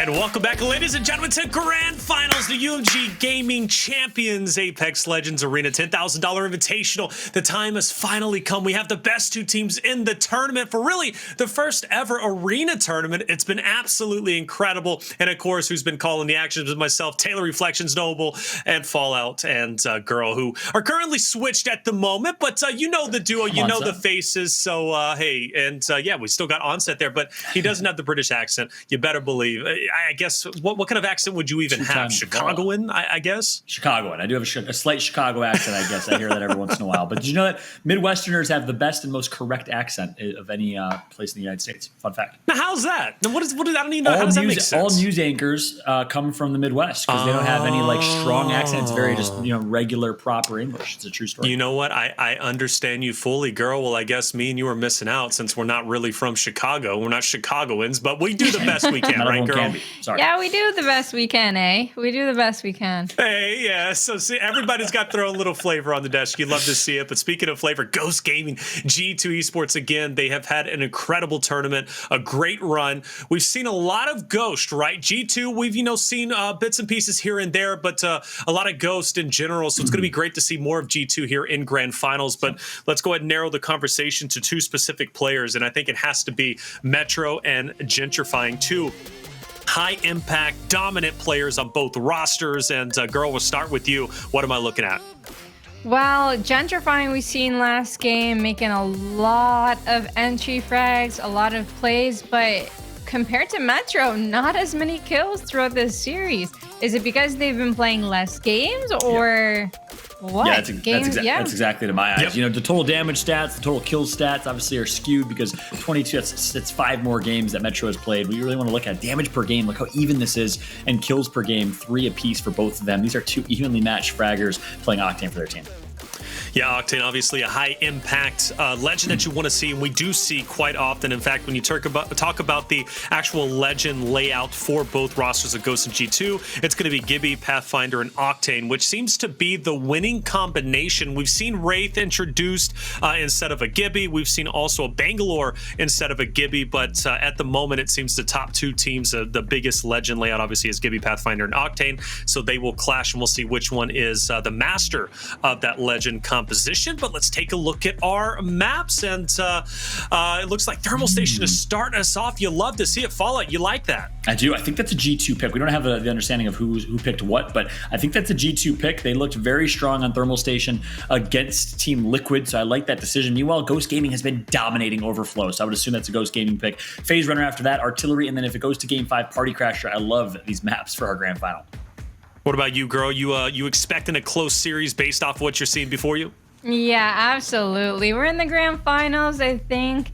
And welcome back, ladies and gentlemen, to Grand Finals, the UMG Gaming Champions Apex Legends Arena $10,000 Invitational. The time has finally come. We have the best two teams in the tournament for really the first ever arena tournament. It's been absolutely incredible. And of course, who's been calling the actions with myself, Taylor Reflections Noble, and Fallout and Girl, who are currently switched at the moment. But you know the duo, you know the faces. So, hey, and yeah, we still got Onset there, but he doesn't have the British accent. You better believe. I guess, what kind of accent would you even have? Chicagoan, I guess? Chicagoan. I do have a slight Chicago accent, I guess. I hear that every once in a while. But did you know that Midwesterners have the best and most correct accent of any place in the United States? Fun fact. Now, how's that? Now, what I don't even know. How does that make sense? All news anchors come from the Midwest because they don't have any like strong accent. It's very just, regular, proper English. It's a true story. You know what? I understand you fully, Girl. Well, I guess me and you are missing out since we're not really from Chicago. We're not Chicagoans, but we do the best we can, right, Girl? Sorry. Yeah, we do the best we can, eh? We do the best we can. Hey, yeah. So see, everybody's got their own little flavor on the desk. You'd love to see it. But speaking of flavor, Ghost Gaming, G2 Esports, again, they have had an incredible tournament, a great run. We've seen a lot of Ghost, right? G2, we've, seen bits and pieces here and there, but a lot of Ghost in general. So it's going to be great to see more of G2 here in Grand Finals. But let's go ahead and narrow the conversation to two specific players. And I think it has to be Metro and Gentrifyinq, two high impact, dominant players on both rosters. And Girl, we'll start with you. What am I looking at? Well, Gentrifyinq we've seen last game making a lot of entry frags, a lot of plays, but compared to Metro, not as many kills throughout this series. Is it because they've been playing less games or what? Yeah, that's exactly to my eyes. The total damage stats, the total kill stats obviously are skewed because 22, it's 5 more games that Metro has played. We really want to look at damage per game, look how even this is, and kills per game, 3 apiece for both of them. These are two evenly matched fraggers playing Octane for their team. Yeah, Octane, obviously a high-impact legend that you want to see, and we do see quite often. In fact, when you talk about the actual legend layout for both rosters of Ghost and G2, it's going to be Gibby, Pathfinder, and Octane, which seems to be the winning combination. We've seen Wraith introduced instead of a Gibby. We've seen also a Bangalore instead of a Gibby, but at the moment, it seems the top two teams, the biggest legend layout, obviously, is Gibby, Pathfinder, and Octane, so they will clash, and we'll see which one is the master of that legend composition. But let's take a look at our maps, and it looks like Thermal Station is starting us off. You love to see it. Fallout, you like that? I do. I think that's a G2 pick. We don't have the understanding of who picked what, but I think that's a G2 pick. They looked very strong on Thermal Station against Team Liquid, so I like that decision. Meanwhile, Ghost Gaming has been dominating Overflow, so I would assume that's a Ghost Gaming pick. Phase Runner after that, Artillery, and then if it goes to Game 5, Party Crasher. I love these maps for our Grand Final. What about you, Girl? You expecting a close series based off what you're seeing before you? Yeah, absolutely. We're in the Grand Finals. I think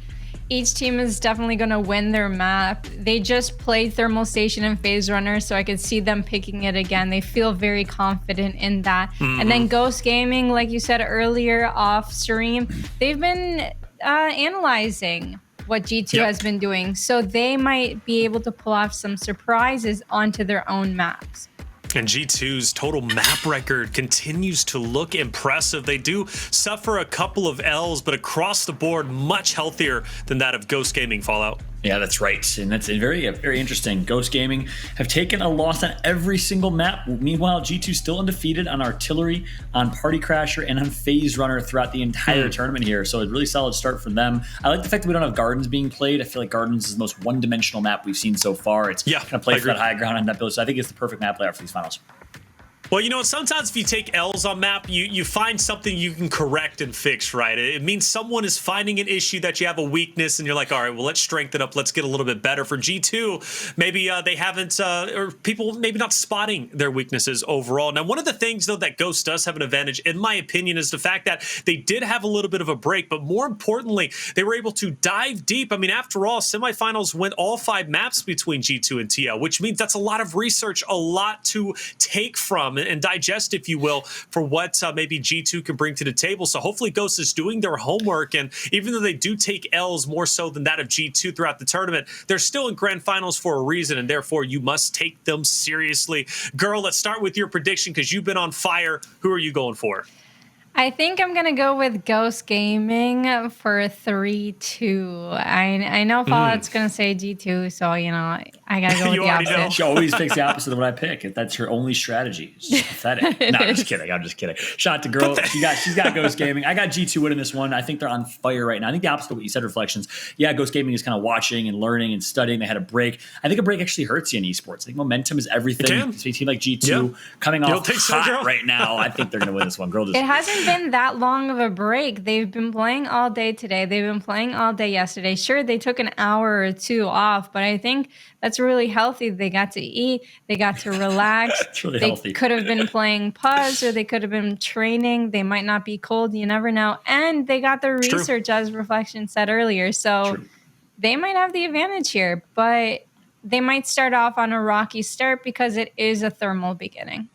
each team is definitely going to win their map. They just played Thermal Station and Phase Runner, so I could see them picking it again. They feel very confident in that. And then Ghost Gaming, like you said earlier off stream, they've been analyzing what G2 has been doing, so they might be able to pull off some surprises onto their own maps. And G2's total map record continues to look impressive. They do suffer a couple of L's, but across the board, much healthier than that of Ghost Gaming. Fallout. Yeah, that's right. And that's very interesting. Ghost Gaming have taken a loss on every single map. Meanwhile, G2 still undefeated on Artillery, on Party Crasher, and on Phase Runner throughout the entire tournament here. So a really solid start for them. I like the fact that we don't have Gardens being played. I feel like Gardens is the most one-dimensional map we've seen so far. It's kind of played for that high ground on that build. So I think it's the perfect map layout for these finals. Well, sometimes if you take L's on map, you find something you can correct and fix, right? It means someone is finding an issue that you have a weakness, and you're like, all right, well, let's strengthen up. Let's get a little bit better. For G2, maybe they haven't, or people maybe not spotting their weaknesses overall. Now, one of the things, though, that Ghost does have an advantage, in my opinion, is the fact that they did have a little bit of a break, but more importantly, they were able to dive deep. I mean, after all, semifinals went all 5 maps between G2 and TL, which means that's a lot of research, a lot to take from and digest, if you will, for what maybe G2 can bring to the table. So hopefully Ghost is doing their homework, and even though they do take L's more so than that of G2 throughout the tournament, they're still in Grand Finals for a reason, and therefore you must take them seriously. Girl, let's start with your prediction because you've been on fire. Who are you going for? I think I'm gonna go with Ghost Gaming for 3-2. I know Fallout's gonna say G2, so I gotta go with You the already opposite. know. She always picks the opposite of what I pick. If that's her only strategy, it's just pathetic. No, I'm just kidding. I'm just kidding. Shout out to girl. She's got Ghost Gaming. I got G2 winning this one. I think they're on fire right now. I think the opposite of what you said, Reflections. Yeah, Ghost Gaming is kind of watching and learning and studying. They had a break. I think a break actually hurts you in esports. I think momentum is everything. It's a team like G2 coming off hot right now. I think they're going to win this one. Girl, it hasn't been that long of a break. They've been playing all day today. They've been playing all day yesterday. Sure, they took an hour or two off, but I think that's really healthy. They got to eat. They got to relax. It's really they healthy. could have been playing puzz, or they could have been training. They might not be cold. You never know. And they got the research, as Reflection said earlier. So they might have the advantage here, but they might start off on a rocky start because it is a thermal beginning.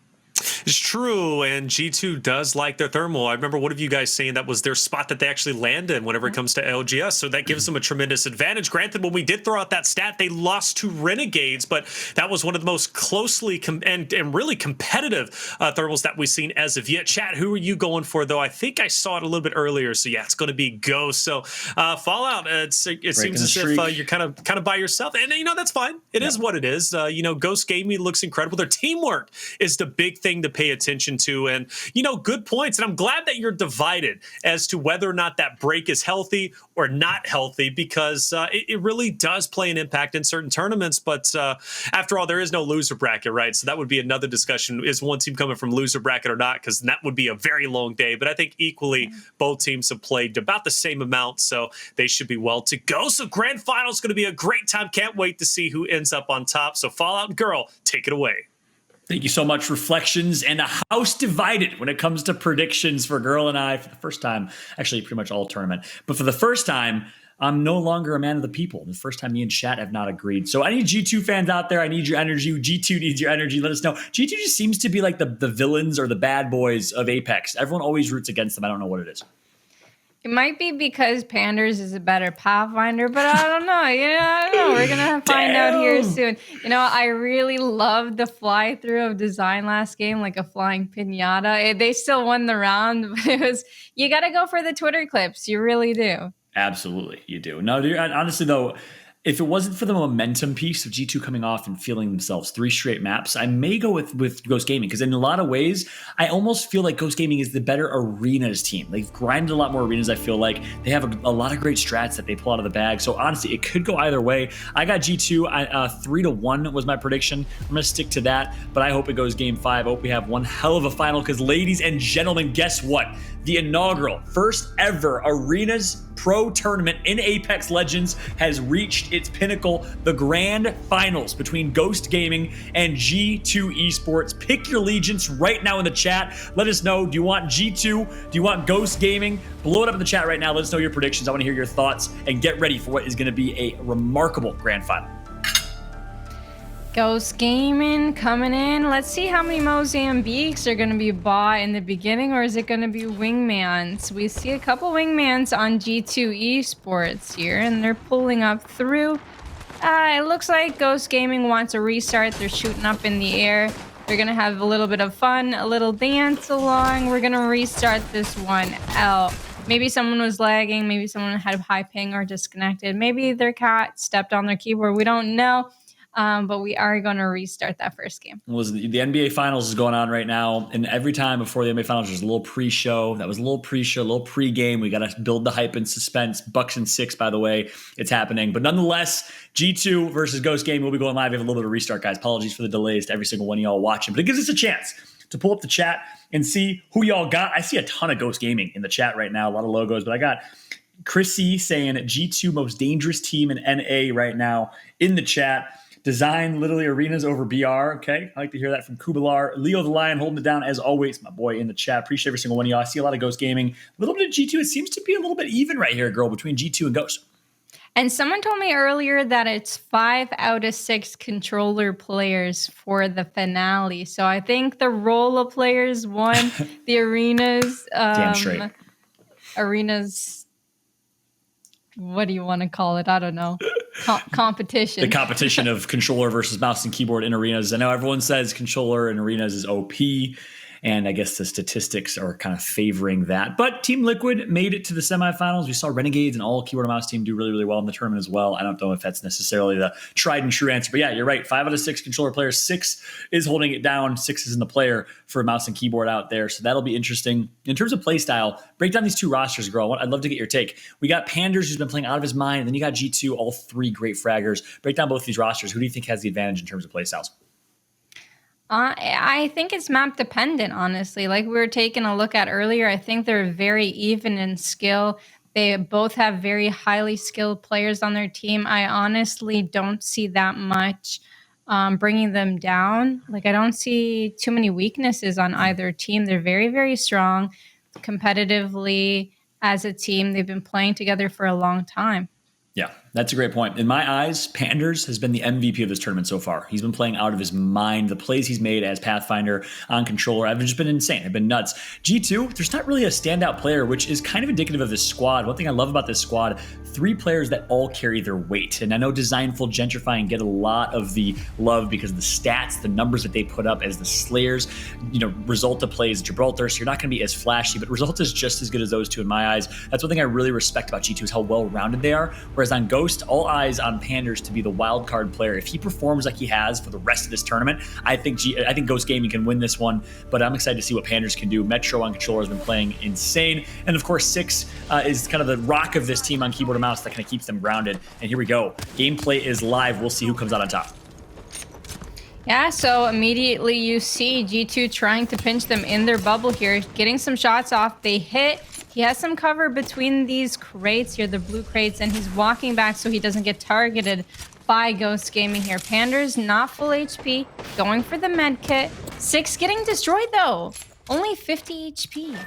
It's true, and G2 does like their thermal. I remember one of you guys saying that was their spot that they actually land in whenever it comes to LGS, so that gives them a tremendous advantage. Granted, when we did throw out that stat, they lost to Renegades, but that was one of the most closely and really competitive thermals that we've seen as of yet. Chat, who are you going for, though? I think I saw it a little bit earlier, so yeah, it's going to be Ghost. So Fallout, it seems as if you're kind of by yourself, and that's fine. It is what it is. Ghost Gaming looks incredible. Their teamwork is the big thing to pay attention to, and good points. And I'm glad that you're divided as to whether or not that break is healthy or not healthy, because it really does play an impact in certain tournaments. But after all, there is no loser bracket, right? So that would be another discussion: is one team coming from loser bracket or not? Because that would be a very long day. But I think equally both teams have played about the same amount, so they should be well to go. So grand final is going to be a great time. Can't wait to see who ends up on top. So Fallout Girl, take it away. Thank you so much, Reflections, and a house divided when it comes to predictions for Girl and I for the first time, actually pretty much all tournament. But for the first time, I'm no longer a man of the people. The first time me and chat have not agreed. So I need G2 fans out there. I need your energy. G2 needs your energy. Let us know. G2 just seems to be like the villains or the bad boys of Apex. Everyone always roots against them. I don't know what it is. It might be because Pandxrz is a better Pathfinder, but I don't know. I don't know. We're going to find out here soon. I really loved the fly-through of Design last game, like a flying piñata. They still won the round, but you got to go for the Twitter clips. You really do. Absolutely, you do. No, honestly, though, if it wasn't for the momentum piece of G2 coming off and feeling themselves 3 straight maps, I may go with Ghost Gaming, because in a lot of ways, I almost feel like Ghost Gaming is the better arenas team. They've grinded a lot more arenas, I feel like. They have a lot of great strats that they pull out of the bag. So honestly, it could go either way. I got G2, 3-1 was my prediction. I'm going to stick to that, but I hope it goes game 5. I hope we have one hell of a final, because ladies and gentlemen, guess what? The inaugural first ever Arenas Pro Tournament in Apex Legends has reached its pinnacle, the grand finals between Ghost Gaming and G2 Esports. Pick your allegiance right now in the chat. Let us know, do you want G2? Do you want Ghost Gaming? Blow it up in the chat right now. Let us know your predictions. I want to hear your thoughts, and get ready for what is going to be a remarkable grand final. Ghost Gaming coming in. Let's see how many Mozambiques are going to be bought in the beginning, or is it going to be wingmans? We see a couple wingmans on G2 Esports here, and they're pulling up through. It looks like Ghost Gaming wants a restart. They're shooting up in the air. They're going to have a little bit of fun, a little dance along. We're going to restart this one out. Maybe someone was lagging. Maybe someone had high ping or disconnected. Maybe their cat stepped on their keyboard. We don't know. But we are going to restart that first game. Well, the NBA Finals is going on right now, and every time before the NBA Finals, there's a little pre-show. That was a little pre-show, a little pre-game. We got to build the hype and suspense. Bucks and 6, by the way, it's happening. But nonetheless, G2 versus Ghost Game will be going live. We have a little bit of restart, guys. Apologies for the delays to every single one of y'all watching, but it gives us a chance to pull up the chat and see who y'all got. I see a ton of Ghost Gaming in the chat right now, a lot of logos, but I got Chrissy saying G2 most dangerous team in NA right now in the chat. Design literally arenas over BR. Okay, I like to hear that from Kubalar. Leo the Lion holding it down as always, my boy in the chat. Appreciate every single one of y'all. I see a lot of Ghost Gaming, a little bit of G2. It seems to be a little bit even right here, girl, between G2 and Ghost. And someone told me earlier that it's 5 out of 6 controller players for the finale. So I think the role of players won the arenas. Damn straight. Arenas. What do you want to call it? I don't know. Competition. The competition of controller versus mouse and keyboard in arenas. I know everyone says controller in arenas is OP, and I guess the statistics are kind of favoring that. But Team Liquid made it to the semifinals. We saw Renegades and all Keyboard and Mouse team do really, really well in the tournament as well. I don't know if that's necessarily the tried and true answer, but yeah, you're right. 5 out of 6 controller players. 6 is holding it down. 6 is in the player for mouse and keyboard out there. So that'll be interesting. In terms of play style, break down these two rosters, girl. I'd love to get your take. We got Pandxrz, who's been playing out of his mind, and then you got G2, all 3 great fraggers. Break down both these rosters. Who do you think has the advantage in terms of play styles? I think it's map dependent, honestly. Like we were taking a look at earlier, I think they're very even in skill. They both have very highly skilled players on their team. I honestly don't see that much bringing them down. Like I don't see too many weaknesses on either team. They're very, very strong competitively as a team. They've been playing together for a long time. Yeah, that's a great point. In my eyes, Pandxrz has been the MVP of this tournament so far. He's been playing out of his mind. The plays he's made as Pathfinder on controller have just been insane. Have been nuts. G2, there's not really a standout player, which is kind of indicative of this squad. One thing I love about this squad, 3 players that all carry their weight. And I know Dezignful, Gentrifyinq get a lot of the love because of the stats, the numbers that they put up as the Slayers. Resultuh plays Gibraltar, so you're not going to be as flashy, but Resultuh is just as good as those two in my eyes. That's one thing I really respect about G2 is how well-rounded they are. Whereas on Ghost, all eyes on Pandxrz to be the wild card player. If he performs like he has for the rest of this tournament, I think Ghost Gaming can win this one, but I'm excited to see what Pandxrz can do. Metro on controller has been playing insane. And of course, 6 is kind of the rock of this team on keyboard and mouse that kind of keeps them grounded. And here we go. Gameplay is live. We'll see who comes out on top. Yeah, so immediately you see G2 trying to pinch them in their bubble here, getting some shots off. They hit. He has some cover between these crates here, the blue crates, and he's walking back so he doesn't get targeted by Ghost Gaming here. Pandxrz not full HP, going for the med kit. 6 getting destroyed though. Only 50 HP.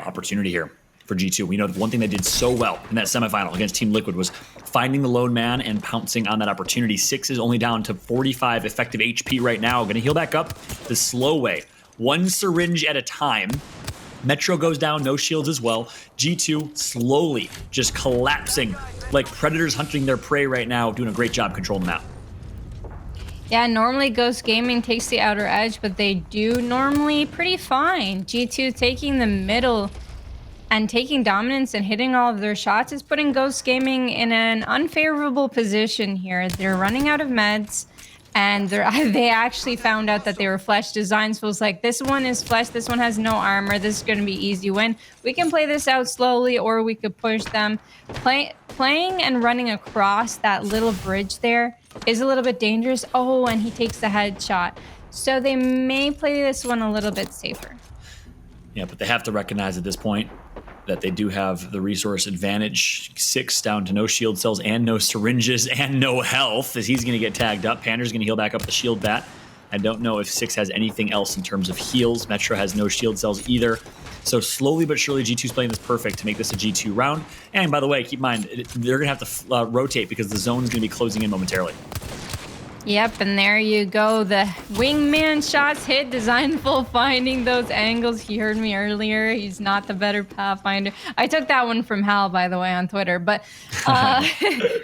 Opportunity here for G2. We know the one thing they did so well in that semifinal against Team Liquid was finding the lone man and pouncing on that opportunity. 6 is only down to 45 effective HP right now. Going to heal back up the slow way. 1 syringe at a time. Metro goes down, no shields as well. G2 slowly just collapsing like predators hunting their prey right now, doing a great job controlling the map. Yeah, normally Ghost Gaming takes the outer edge, but they do normally pretty fine. G2 taking the middle and taking dominance and hitting all of their shots is putting Ghost Gaming in an unfavorable position here. They're running out of meds. And they actually found out that they were flesh. Dezignful was like, this one is flesh, this one has no armor, this is going to be easy win. We can play this out slowly, or we could push them. Playing and running across that little bridge there is a little bit dangerous. Oh, and he takes the headshot. So they may play this one a little bit safer. Yeah, but they have to recognize at this point that they do have the resource advantage. 6 down to no shield cells and no syringes and no health as he's going to get tagged up. Pandxrz going to heal back up the shield bat. I don't know if 6 has anything else in terms of heals. Metro has no shield cells either. So slowly but surely, G2's playing this perfect to make this a G2 round. And by the way, keep in mind, they're going to have to rotate because the zone's going to be closing in momentarily. Yep, and there you go. The wingman shots hit. Dezignful finding those angles. He heard me earlier. He's not the better Pathfinder. I took that one from Hal, by the way, on Twitter. But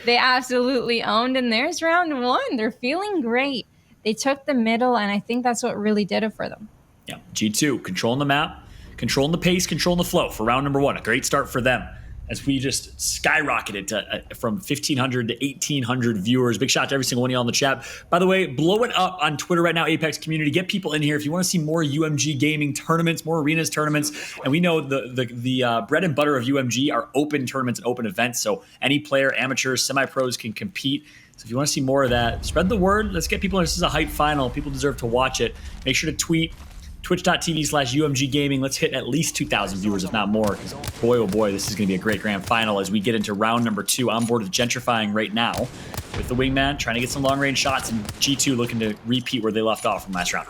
they absolutely owned. And there's round 1. They're feeling great. They took the middle, and I think that's what really did it for them. Yeah, G2 controlling the map, controlling the pace, controlling the flow for round number 1. A great start for them, as we just skyrocketed from 1,500 to 1,800 viewers. Big shout to every single one of y'all in the chat. By the way, blow it up on Twitter right now, Apex community. Get people in here. If you want to see more UMG gaming tournaments, more arenas tournaments, and we know the bread and butter of UMG are open tournaments and open events, so any player, amateurs, semi-pros can compete. So if you want to see more of that, spread the word. Let's get people in. This is a hype final. People deserve to watch it. Make sure to tweet. Twitch.tv/UMG Gaming. Let's hit at least 2,000 viewers, if not more, because boy, oh boy, this is going to be a great grand final as we get into round number 2. On board with Gentrifyinq right now with the wingman, trying to get some long-range shots, and G2 looking to repeat where they left off from last round.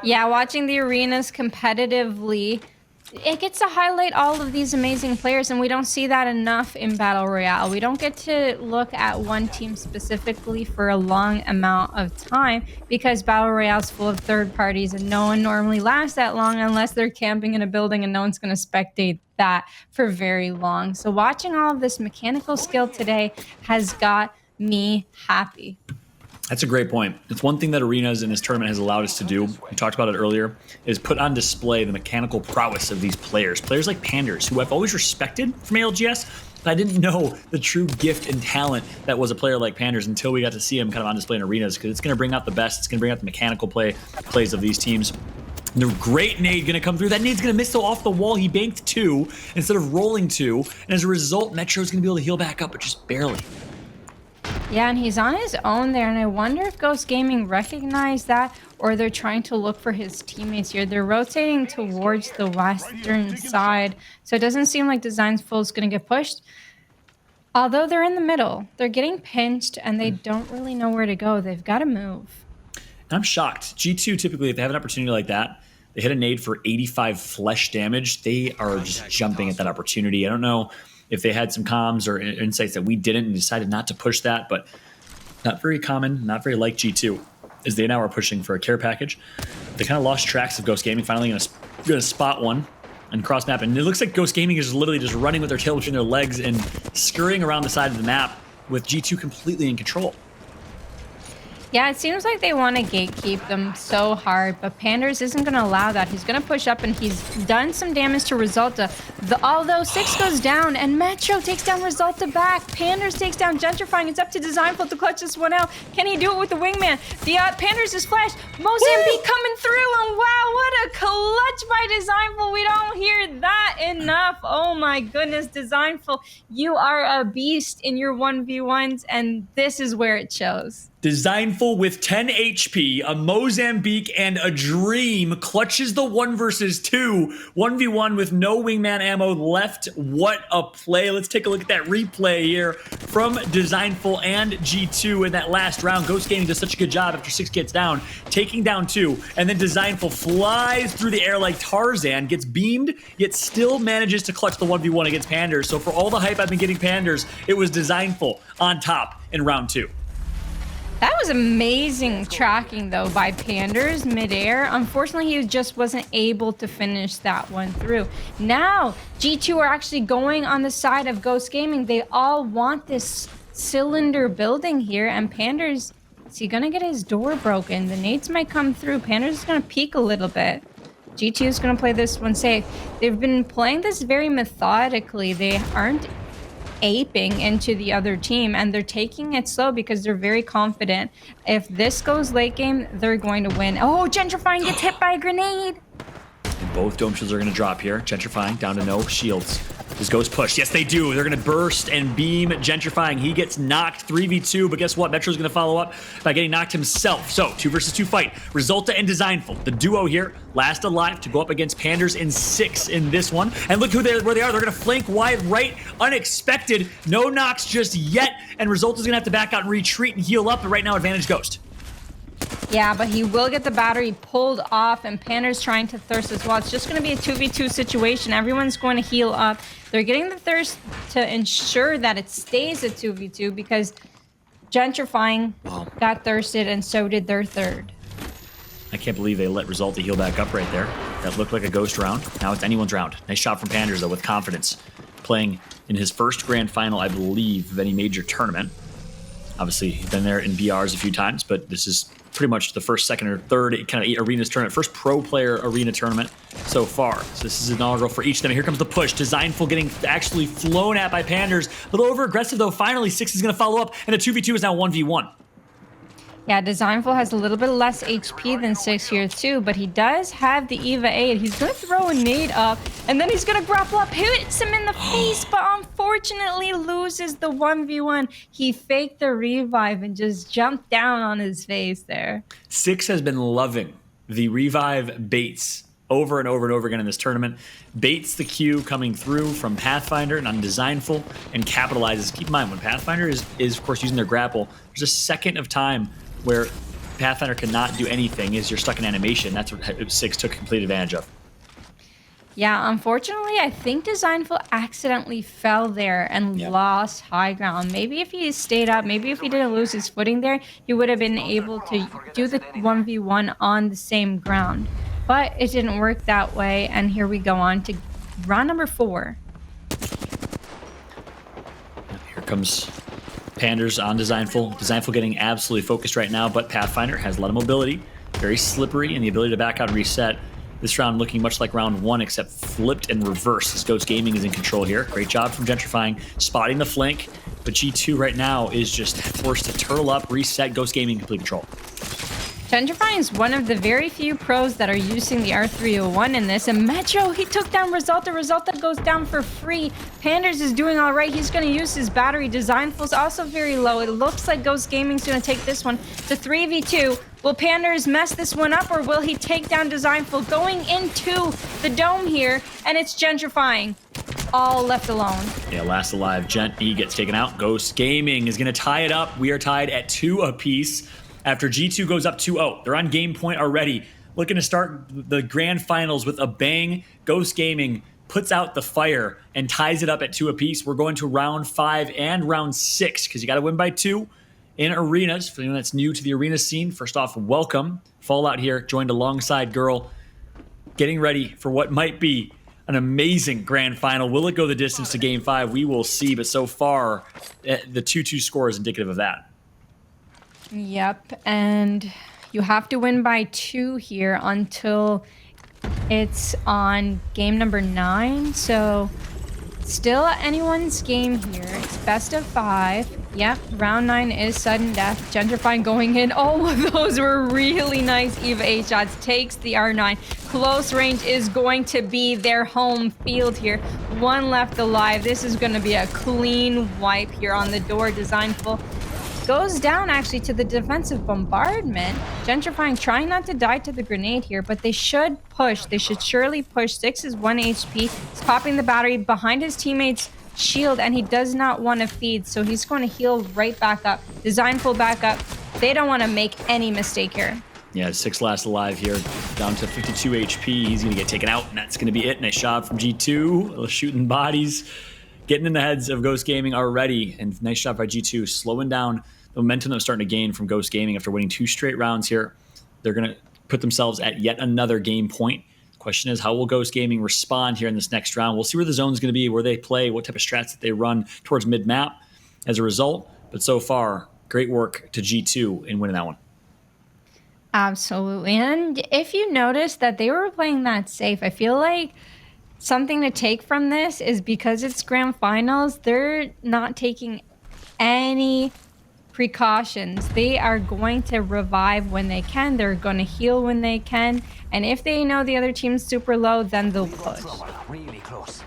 Yeah, watching the arenas competitively, it gets to highlight all of these amazing players, and we don't see that enough in Battle Royale. We don't get to look at one team specifically for a long amount of time because Battle Royale is full of third parties, and no one normally lasts that long unless they're camping in a building, and no one's going to spectate that for very long. So watching all of this mechanical skill today has got me happy. That's a great point. It's one thing that Arenas in this tournament has allowed us to do. We talked about it earlier, is put on display the mechanical prowess of these players. Players like Pandxrz, who I've always respected from ALGS, but I didn't know the true gift and talent that was a player like Pandxrz until we got to see him kind of on display in Arenas, because it's going to bring out the best. It's going to bring out the mechanical plays of these teams. The great nade going to come through. That nade's going to miss though off the wall. He banked 2 instead of rolling 2. And as a result, Metro's going to be able to heal back up, but just barely. Yeah, and he's on his own there, and I wonder if Ghost Gaming recognized that, or they're trying to look for his teammates here. They're rotating towards the western side, so it doesn't seem like Dezignful is going to get pushed. Although they're in the middle, they're getting pinched, and they don't really know where to go. They've got to move. And I'm shocked. G2 typically, if they have an opportunity like that, they hit a nade for 85 flesh damage. They are just jumping at that opportunity. I don't know if they had some comms or insights that we didn't and decided not to push that, but not very common, not very like G2, as they now are pushing for a care package. They kind of lost tracks of Ghost Gaming, finally gonna spot one and cross map, and it looks like Ghost Gaming is literally just running with their tail between their legs and scurrying around the side of the map with G2 completely in control. Yeah, it seems like they want to gatekeep them so hard, but Pandxrz isn't going to allow that. He's going to push up, and he's done some damage to Resultuh. Although 6 goes down, and Metro takes down Resultuh back. Pandxrz takes down Gentrifyinq. It's up to Dezignful to clutch this one out. Can he do it with the wingman? The Pandxrz is flashed. Mozambique coming through, and wow, what a clutch by Dezignful. We don't hear that enough. Oh my goodness, Dezignful, you are a beast in your 1v1s, and this is where it shows. Dezignful with 10 HP, a Mozambique, and a Dream clutches the 1 versus 2. 1v1 with no wingman ammo left. What a play. Let's take a look at that replay here from Dezignful and G2 in that last round. Ghost Gaming does such a good job after 6 gets down, taking down 2, and then Dezignful flies through the air like Tarzan, gets beamed, yet still manages to clutch the 1v1 against Pandxrz. So for all the hype I've been getting Pandxrz, it was Dezignful on top in round 2. That was amazing tracking, though, by Pandxrz midair. Unfortunately, he just wasn't able to finish that one through. Now, G2 are actually going on the side of Ghost Gaming. They all want this cylinder building here, and Pandxrz, is he going to get his door broken? The nades might come through. Pandxrz is going to peek a little bit. G2 is going to play this one safe. They've been playing this very methodically. They aren't aping into the other team, and they're taking it slow because they're very confident. If this goes late game, they're going to win. Oh, Gentrifyinq gets hit by a grenade. And both dome shields are going to drop here. Gentrifyinq down to no shields. Does Ghost push? Yes, they do. They're going to burst and beam Gentrifyinq. He gets knocked 3v2, but guess what? Metro's going to follow up by getting knocked himself. So, 2 versus 2 fight. Resultuh and Dezignful, the duo here, last alive to go up against Pandxrz in 6 in this one. And look where they are. They're going to flank wide right. Unexpected. No knocks just yet. And Resultuh's going to have to back out and retreat and heal up. But right now, advantage Ghost. Yeah, but he will get the battery pulled off, and Pandxrz trying to thirst as well. It's just going to be a 2v2 situation. Everyone's going to heal up. They're getting the thirst to ensure that it stays a 2v2 because Gentrifyinq got thirsted, and so did their third. I can't believe they let Resultuh heal back up right there. That looked like a Ghost round. Now it's anyone's round. Nice shot from Pandxrz, though, with confidence. Playing in his first grand final, I believe, of any major tournament. Obviously, he's been there in BRs a few times, but this is pretty much the first, second, or third kind of arenas tournament. First pro player arena tournament so far. So this is inaugural for each of them. Here comes the push. Dezignful getting actually flown at by Pandxrz. A little over aggressive, though. Finally, 6 is going to follow up, and the 2v2 is now 1v1. Yeah, Dezignful has a little bit less HP than 6 here too, but he does have the Eva 8. He's going to throw a nade up, and then he's going to grapple up, hits him in the face, but unfortunately loses the 1v1. He faked the revive and just jumped down on his face there. 6 has been loving the revive baits over and over and over again in this tournament. Baits the Q coming through from Pathfinder and on Dezignful and capitalizes. Keep in mind, when Pathfinder is of course using their grapple, there's a second of time where Pathfinder cannot do anything as you're stuck in animation. That's what 6 took complete advantage of. Yeah, unfortunately, I think Dezignful accidentally fell there and lost high ground. Maybe if he stayed up, maybe if he didn't lose his footing there, he would have been able to do the 1v1 on the same ground. But it didn't work that way, and here we go on to round number 4. Here comes Pandxrz on Dezignful. Dezignful getting absolutely focused right now, but Pathfinder has a lot of mobility, very slippery, and the ability to back out and reset. This round looking much like round 1, except flipped and reversed, as Ghost Gaming is in control here. Great job from Gentrifyinq, spotting the flank, but G2 right now is just forced to turtle up, reset, Ghost Gaming complete control. Gentrifyinq is one of the very few pros that are using the R301 in this. And Metro, he took down Resultuh. Resultuh goes down for free. Pandxrz is doing all right. He's going to use his battery. Dezignful's also very low. It looks like Ghost Gaming's going to take this one to 3v2. Will Pandxrz mess this one up, or will he take down Dezignful going into the dome here? And it's Gentrifyinq all left alone. Yeah, last alive. Gent E gets taken out. Ghost Gaming is going to tie it up. We are tied at 2 apiece. After G2 goes up 2-0. They're on game point already. Looking to start the grand finals with a bang. Ghost Gaming puts out the fire and ties it up at 2 apiece. We're going to round 5 and round 6 because you got to win by 2 in arenas. For anyone that's new to the arena scene, first off, welcome. Fallout here, joined alongside Girl, getting ready for what might be an amazing grand final. Will it go the distance to game 5? We will see, but so far, the 2-2 score is indicative of that. Yep, and you have to win by 2 here until it's on game number 9. So still anyone's game here. It's best of 5. Yep, round 9 is sudden death. Gentrifyinq going in. Oh, those were really nice EVA 8 shots. Takes the R9. Close range is going to be their home field here. 1 left alive. This is going to be a clean wipe here on the door. Dezignful goes down actually to the defensive bombardment. Gentrifyinq trying not to die to the grenade here, but they should push. They should surely push. 6 is 1 HP. He's popping the battery behind his teammate's shield, and he does not want to feed, so he's going to heal right back up. Dezignful back up. They don't want to make any mistake here. Yeah, 6 last alive here, down to 52 HP. He's going to get taken out, and that's going to be it. Nice shot from G2, shooting bodies. Getting in the heads of Ghost Gaming already, and nice shot by G2, slowing down the momentum that was starting to gain from Ghost Gaming after winning 2 straight rounds here. They're going to put themselves at yet another game point. The question is, how will Ghost Gaming respond here in this next round? We'll see where the zone's going to be, where they play, what type of strats that they run towards mid-map as a result. But so far, great work to G2 in winning that one. Absolutely. And if you notice that they were playing that safe, I feel like something to take from this is because it's grand finals, they're not taking any precautions. They are going to revive when they can. They're going to heal when they can. And if they know the other team's super low, then they'll push. Really close.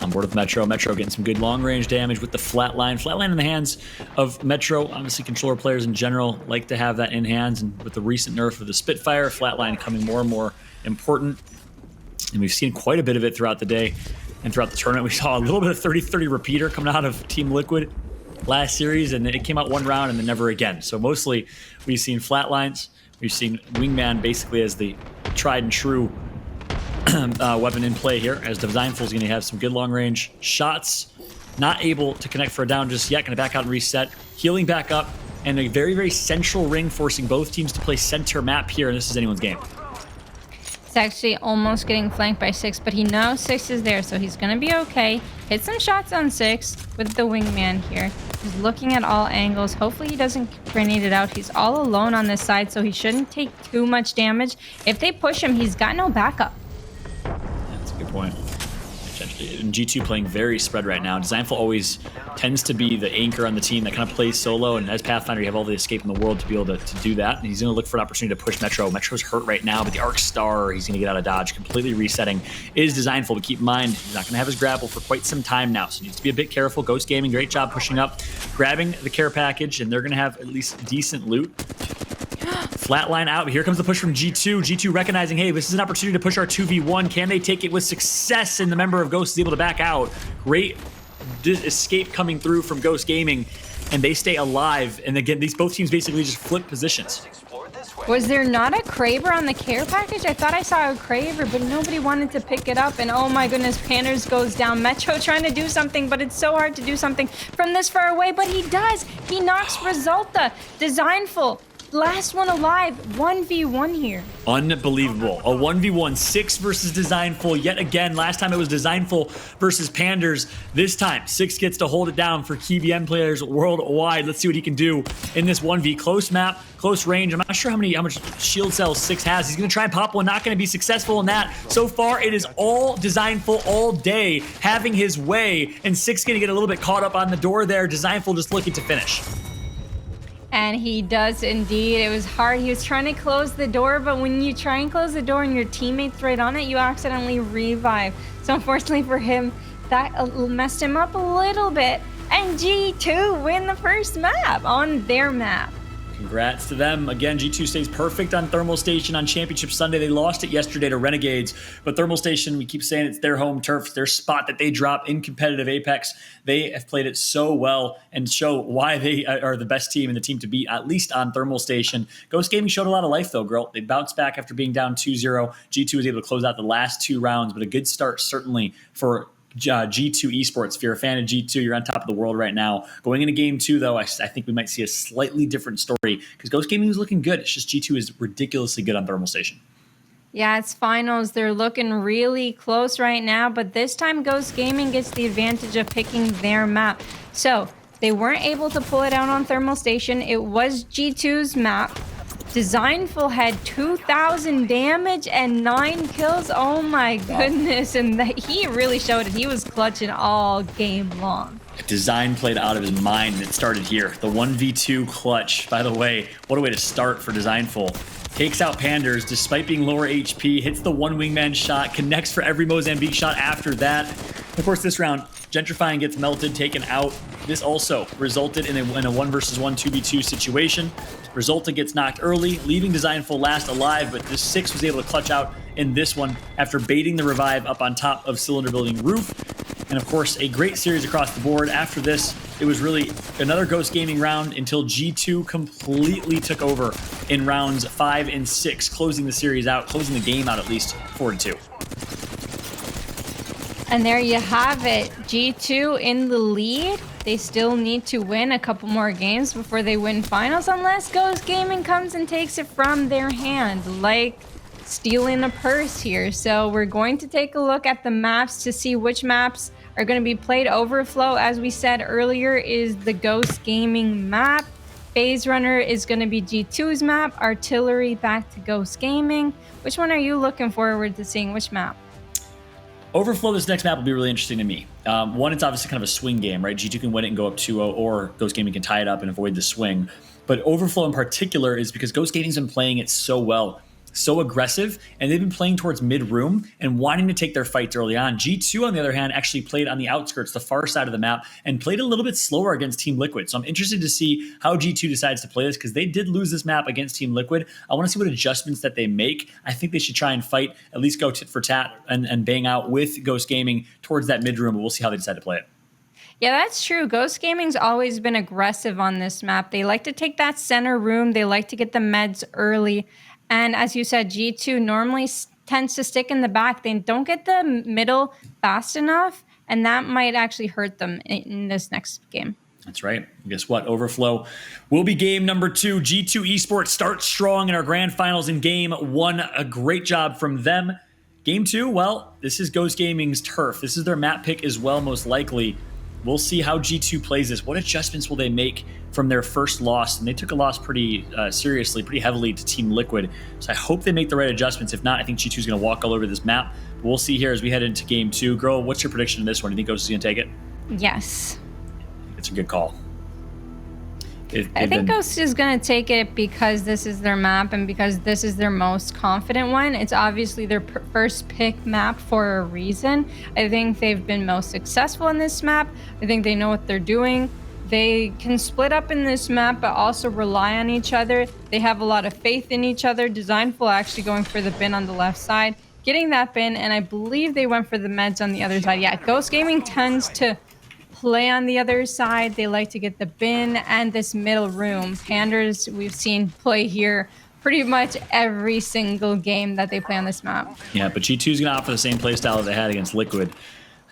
On board with Metro. Metro getting some good long-range damage with the flatline. Flatline in the hands of Metro. Obviously, controller players in general like to have that in hands. And with the recent nerf of the Spitfire, flatline coming more and more important. And we've seen quite a bit of it throughout the day and throughout the tournament. We saw a little bit of 30-30 repeater coming out of Team Liquid last series, and it came out 1 round and then never again. So mostly we've seen flatlines. We've seen Wingman basically as the tried and true weapon in play here, as Dezignful is going to have some good long-range shots. Not able to connect for a down just yet. Going to back out and reset. Healing back up, and a very, very central ring, forcing both teams to play center map here, and this is anyone's game. It's actually almost getting flanked by 6, but he knows 6 is there, so he's going to be okay. Hit some shots on 6 with the Wingman here. He's looking at all angles. Hopefully he doesn't grenade it out. He's all alone on this side, so he shouldn't take too much damage. If they push him, he's got no backup. That's a good point. G2 playing very spread right now. Dezignful always tends to be the anchor on the team that kind of plays solo, and as Pathfinder, you have all the escape in the world to be able to do that. And he's going to look for an opportunity to push Metro. Metro's hurt right now, but the Arc Star, he's going to get out of dodge. Completely resetting is Dezignful, but keep in mind, he's not going to have his grapple for quite some time now, so he needs to be a bit careful. Ghost Gaming, great job pushing up, grabbing the care package, and they're going to have at least decent loot. Flatline out. Here comes the push from G2. G2 recognizing, hey, this is an opportunity to push our 2v1. Can they take it with success? And the member of Ghost is able to back out. Great escape coming through from Ghost Gaming, and they stay alive. And again, both teams basically just flip positions. Was there not a Kraber on the care package? I thought I saw a Kraber, but nobody wanted to pick it up. And oh my goodness, Pandxrz goes down. Metro trying to do something, but it's so hard to do something from this far away. But he does. He knocks Resultuh. Dezignful last one alive. 1v1 here. Unbelievable. A 1v1, 6 versus Dezignful. Yet again, last time it was Dezignful versus Pandxrz. This time, 6 gets to hold it down for KeyBM players worldwide. Let's see what he can do in this 1v. Close map, close range. I'm not sure how much shield cells 6 has. He's going to try and pop one. Not going to be successful in that. So far, it is all Dezignful all day, having his way. And 6 going to get a little bit caught up on the door there. Dezignful just looking to finish. And he does indeed. It was hard. He was trying to close the door, but when you try and close the door and your teammate's right on it, you accidentally revive. So unfortunately for him, that messed him up a little bit. And G2 win the first map on their map. Congrats to them. Again, G2 stays perfect on Thermal Station on Championship Sunday. They lost it yesterday to Renegades, but Thermal Station, we keep saying it's their home turf, their spot that they drop in competitive Apex. They have played it so well and show why they are the best team and the team to beat, at least on Thermal Station. Ghost Gaming showed a lot of life, though, girl. They bounced back after being down 2-0. G2 was able to close out the last 2 rounds, but a good start certainly for G2 Esports. If you're a fan of G2, you're on top of the world right now. Going into game 2, though, I think we might see a slightly different story because Ghost Gaming is looking good. It's just G2 is ridiculously good on Thermal Station. Yeah, it's finals. They're looking really close right now, but this time Ghost Gaming gets the advantage of picking their map. So they weren't able to pull it out on Thermal Station. It was G2's map. Dezignful had 2,000 damage and 9 kills. Oh my goodness. And he really showed it. He was clutching all game long. Design played out of his mind, and it started here. The 1v2 clutch. By the way, what a way to start for Dezignful. Takes out Pandxrz despite being lower HP, hits the one wingman shot, connects for every Mozambique shot after that. Of course, this round, Gentrifyinq gets melted, taken out. This also resulted in a 1 versus 1 2v2 situation. Resultuh gets knocked early, leaving Dezignful last alive, but this 6 was able to clutch out in this one after baiting the revive up on top of Cylinder Building roof. And of course, a great series across the board. After this, it was really another Ghost Gaming round until G2 completely took over in rounds 5 and 6, closing the series out, closing the game out at least 4-2. And there you have it. G2 in the lead. They still need to win a couple more games before they win finals, unless Ghost Gaming comes and takes it from their hand, like stealing a purse here. So we're going to take a look at the maps to see which maps are going to be played. Overflow, as we said earlier, is the Ghost Gaming map. Phase Runner is going to be G2's map. Artillery back to Ghost Gaming. Which one are you looking forward to seeing? Which map? Overflow, this next map will be really interesting to me. One, it's obviously kind of a swing game, right? G2 can win it and go up 2-0, or Ghost Gaming can tie it up and avoid the swing. But Overflow in particular is because Ghost Gaming's been playing it so well, so aggressive, and they've been playing towards mid-room and wanting to take their fights early on. G2, on the other hand, actually played on the outskirts, the far side of the map, and played a little bit slower against Team Liquid. So I'm interested to see how G2 decides to play this, because they did lose this map against Team Liquid. I want to see what adjustments that they make. I think they should try and fight, at least go tit for tat and bang out with Ghost Gaming towards that mid-room, but we'll see how they decide to play it. Yeah, that's true. Ghost Gaming's always been aggressive on this map. They like to take that center room. They like to get the meds early. And as you said, G2 normally tends to stick in the back. They don't get the middle fast enough, and that might actually hurt them in this next game. That's right. Guess what? Overflow will be game number 2. G2 Esports starts strong in our grand finals in game 1. A great job from them. Game 2, well, this is Ghost Gaming's turf. This is their map pick as well, most likely. We'll see how G2 plays this. What adjustments will they make from their first loss? And they took a loss pretty seriously, pretty heavily to Team Liquid. So I hope they make the right adjustments. If not, I think G2 is going to walk all over this map. But we'll see here as we head into game 2. Girl, what's your prediction in this one? Do you think Ghost is going to take it? Yes. It's a good call. I think Ghost is going to take it because this is their map and because this is their most confident one. It's obviously their first pick map for a reason. I think they've been most successful in this map. I think they know what they're doing. They can split up in this map, but also rely on each other. They have a lot of faith in each other. Dezignful actually going for the bin on the left side, getting that bin, and I believe they went for the meds on the other side. Yeah, Ghost Gaming tends to play on the other side. They like to get the bin and this middle room. Pandxrz, we've seen play here pretty much every single game that they play on this map. Yeah, but G2 is going to opt for the same play style that they had against Liquid.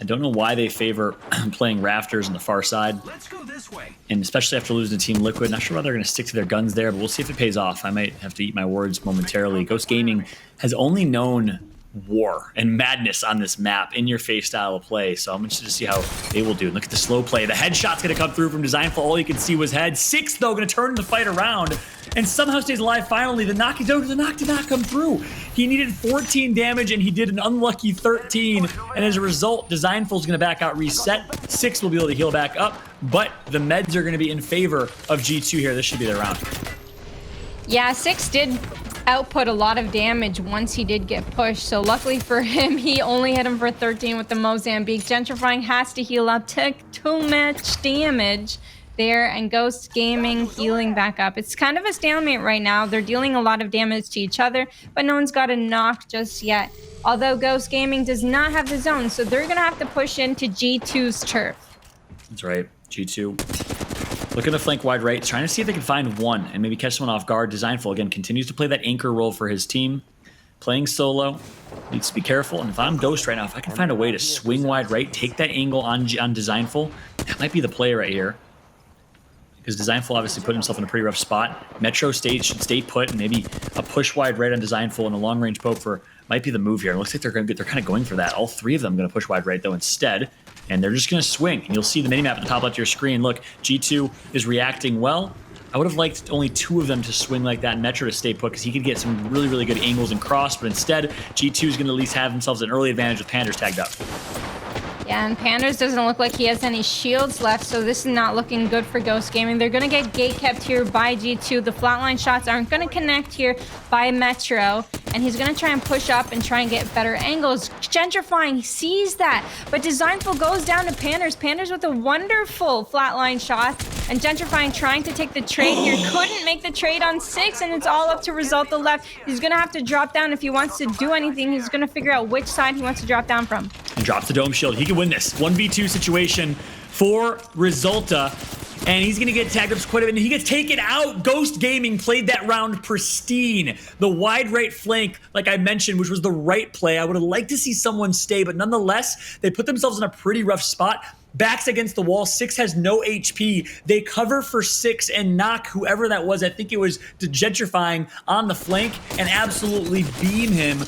I don't know why they favor playing Rafters on the far side. Let's go this way. And especially after losing to Team Liquid. Not sure whether they're going to stick to their guns there, but we'll see if it pays off. I might have to eat my words momentarily. Ghost Gaming has only known war and madness on this map, in-your-face style of play. So I'm interested to see how they will do. Look at the slow play. The headshot's going to come through from Dezignful. All you can see was head. 6, though, going to turn the fight around and somehow stays alive finally. The knock did not come through. He needed 14 damage, and he did an unlucky 13. And as a result, Dezignful's going to back out, reset. 6 will be able to heal back up, but the meds are going to be in favor of G2 here. This should be their round. Yeah, 6 did output a lot of damage once he did get pushed. So luckily for him, he only hit him for 13 with the Mozambique. Gentrifyinq has to heal up, took too much damage there, and Ghost Gaming healing back up. It's kind of a stalemate right now. They're dealing a lot of damage to each other, but no one's got a knock just yet. Although Ghost Gaming does not have the zone, so they're going to have to push into G2's turf. That's right, G2. Looking to flank wide right, trying to see if they can find one and maybe catch someone off guard. Dezignful, again, continues to play that anchor role for his team. Playing solo, needs to be careful. And if I'm Ghost right now, if I can find a way to swing wide right, take that angle on Dezignful, that might be the play right here. Because Dezignful obviously put himself in a pretty rough spot. Metro should stay put, and maybe a push wide right on Dezignful and a long range poke for might be the move here. It looks like they're kind of going for that. All 3 of them going to push wide right though instead. And they're just going to swing. And you'll see the minimap at the top left of your screen. Look, G2 is reacting well. I would have liked only 2 of them to swing like that and Metro to stay put because he could get some really, really good angles and cross. But instead, G2 is going to at least have themselves an early advantage with Pandxrz tagged up. Yeah, and Pandxrz doesn't look like he has any shields left, so this is not looking good for Ghost Gaming. They're going to get gate kept here by G2. The flatline shots aren't going to connect here by Metro, and he's going to try and push up and try and get better angles. Gentrifyinq sees that, but Dezignful goes down to Pandxrz. Pandxrz with a wonderful flatline shot, and Gentrifyinq trying to take the trade here. Couldn't make the trade on 6, and it's all up to Resultuh left. He's going to have to drop down if he wants to do anything. He's going to figure out which side he wants to drop down from. And drops the dome shield. He can win this 1v2 situation for Resultuh, and he's gonna get tagged up quite a bit, and he gets taken out. Ghost Gaming played that round pristine. The wide right flank, like I mentioned, which was the right play. I would have liked to see someone stay, but nonetheless, they put themselves in a pretty rough spot. Backs against the wall. 6 has no HP. They cover for 6 and knock whoever that was. I think it was Gentrifyinq on the flank and absolutely beam him.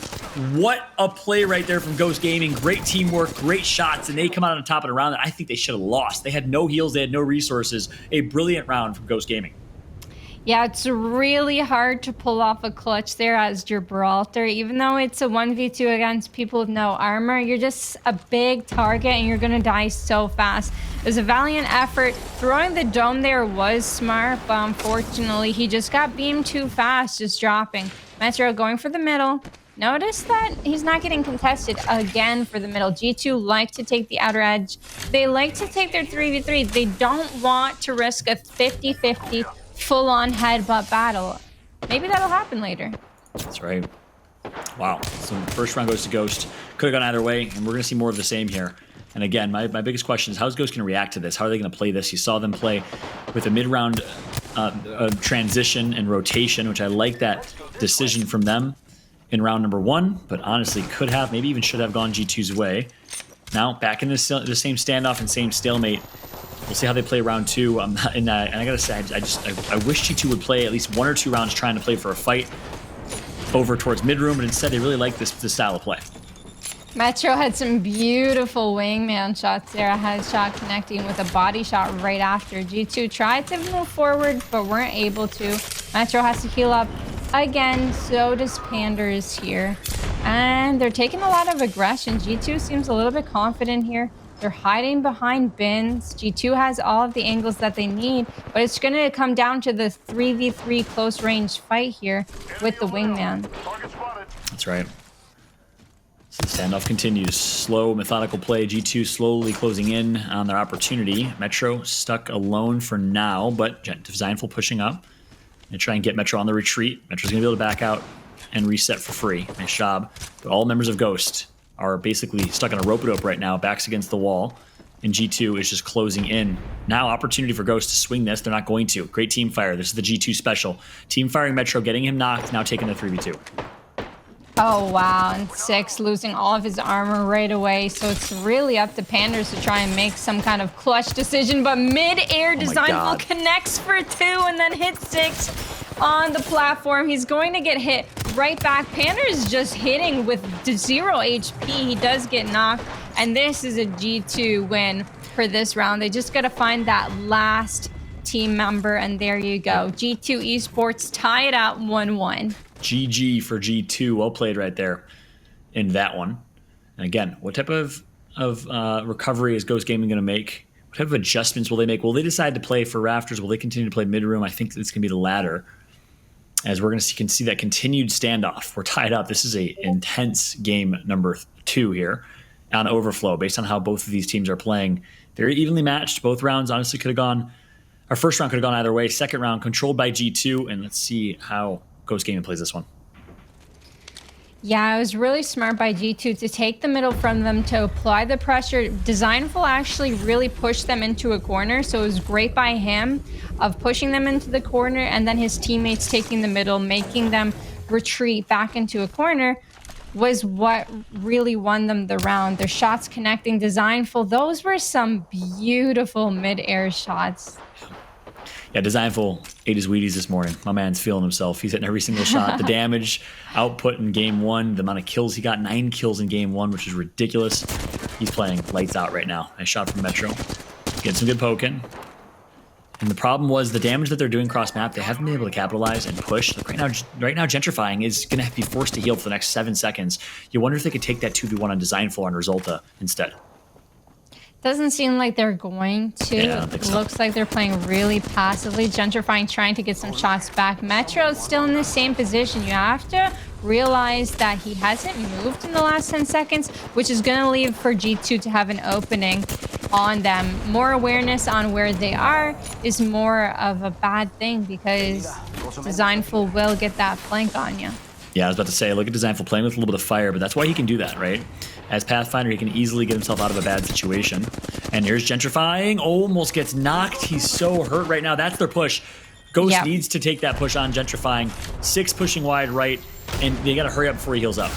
What a play right there from Ghost Gaming. Great teamwork, great shots, and they come out on top of the round that I think they should have lost. They had no heals, they had no resources. A brilliant round from Ghost Gaming. Yeah, it's really hard to pull off a clutch there as Gibraltar. Even though it's a 1v2 against people with no armor, you're just a big target and you're going to die so fast. It was a valiant effort. Throwing the dome there was smart, but unfortunately, he just got beamed too fast, just dropping. Metro going for the middle. Notice that he's not getting contested again for the middle. G2 like to take the outer edge. They like to take their 3v3. They don't want to risk a 50-50 full-on headbutt battle. Maybe that'll happen later. That's right. Wow. So first round goes to Ghost. Could have gone either way, and we're going to see more of the same here. And again, my biggest question is, how is Ghost going to react to this? How are they going to play this? You saw them play with a mid-round transition and rotation, which I like that decision from them in round number 1, but honestly could have, maybe even should have gone G2's way. Now, back in the same standoff and same stalemate. We'll see how they play round 2. And I gotta say, I wish G2 would play at least 1 or 2 rounds trying to play for a fight over towards mid-room, but instead they really like this style of play. Metro had some beautiful wingman shots there. A headshot connecting with a body shot right after. G2 tried to move forward, but weren't able to. Metro has to heal up again. So does Pandxrz here. And they're taking a lot of aggression. G2 seems a little bit confident here. They're hiding behind bins. G2 has all of the angles that they need, but it's going to come down to the 3v3 close range fight here with the wingman. That's right. So the standoff continues. Slow, methodical play. G2 slowly closing in on their opportunity. Metro stuck alone for now, but Dezignful pushing up and try and get Metro on the retreat. Metro's going to be able to back out and reset for free. Nice job. But all members of Ghost are basically stuck on a rope-a-dope right now, backs against the wall, and G2 is just closing in. Now, opportunity for Ghost to swing this. They're not going to. Great team fire. This is the G2 special. Team firing Metro, getting him knocked, now taking the 3v2. Oh, wow. And 6 losing all of his armor right away. So it's really up to Pandxrz to try and make some kind of clutch decision. But mid-air, Dezignful connects for 2 and then hits 6 on the platform. He's going to get hit right back. Pandxrz just hitting with 0 HP. He does get knocked. And this is a G2 win for this round. They just got to find that last team member. And there you go. G2 Esports tied at 1-1. GG for G2. Well played right there in that one. And again, what type of recovery is Ghost Gaming going to make? What type of adjustments will they make? Will they decide to play for Rafters? Will they continue to play mid-room? I think it's going to be the latter, as we're going to can see that continued standoff. We're tied up. This is a intense game number 2 here on Overflow, based on how both of these teams are playing. Very evenly matched. Both rounds honestly could have gone. Our first round could have gone either way. Second round controlled by G2, and let's see how Ghost Gaming plays this one. Yeah, it was really smart by G2 to take the middle from them, to apply the pressure. Dezignful actually really pushed them into a corner, so it was great by him of pushing them into the corner, and then his teammates taking the middle, making them retreat back into a corner, was what really won them the round. Their shots connecting. Dezignful, those were some beautiful mid-air shots. Yeah, Dezignful ate his Wheaties this morning. My man's feeling himself. He's hitting every single shot. The damage output in game 1, the amount of kills he got, 9 kills in game 1, which is ridiculous. He's playing lights out right now. Nice shot from Metro. Getting some good poking. And the problem was the damage that they're doing cross map, they haven't been able to capitalize and push. Like right now, Gentrifyinq is going to be forced to heal for the next 7 seconds. You wonder if they could take that 2v1 on Dezignful on Resultuh instead. Doesn't seem like they're going to. Yeah, I don't think so. Looks like they're playing really passively. Gentrifyinq trying to get some shots back. Metro's still in the same position. You have to realize that he hasn't moved in the last 10 seconds, which is going to leave for G2 to have an opening on them. More awareness on where they are is more of a bad thing, because Dezignful will get that flank on you. Yeah, I was about to say, look at Dezignful playing with a little bit of fire, but that's why he can do that, right? As Pathfinder, he can easily get himself out of a bad situation. And here's Gentrifyinq, almost gets knocked. He's so hurt right now. That's their push. Ghost needs to take that push on Gentrifyinq. 6 pushing wide right, and they got to hurry up before he heals up.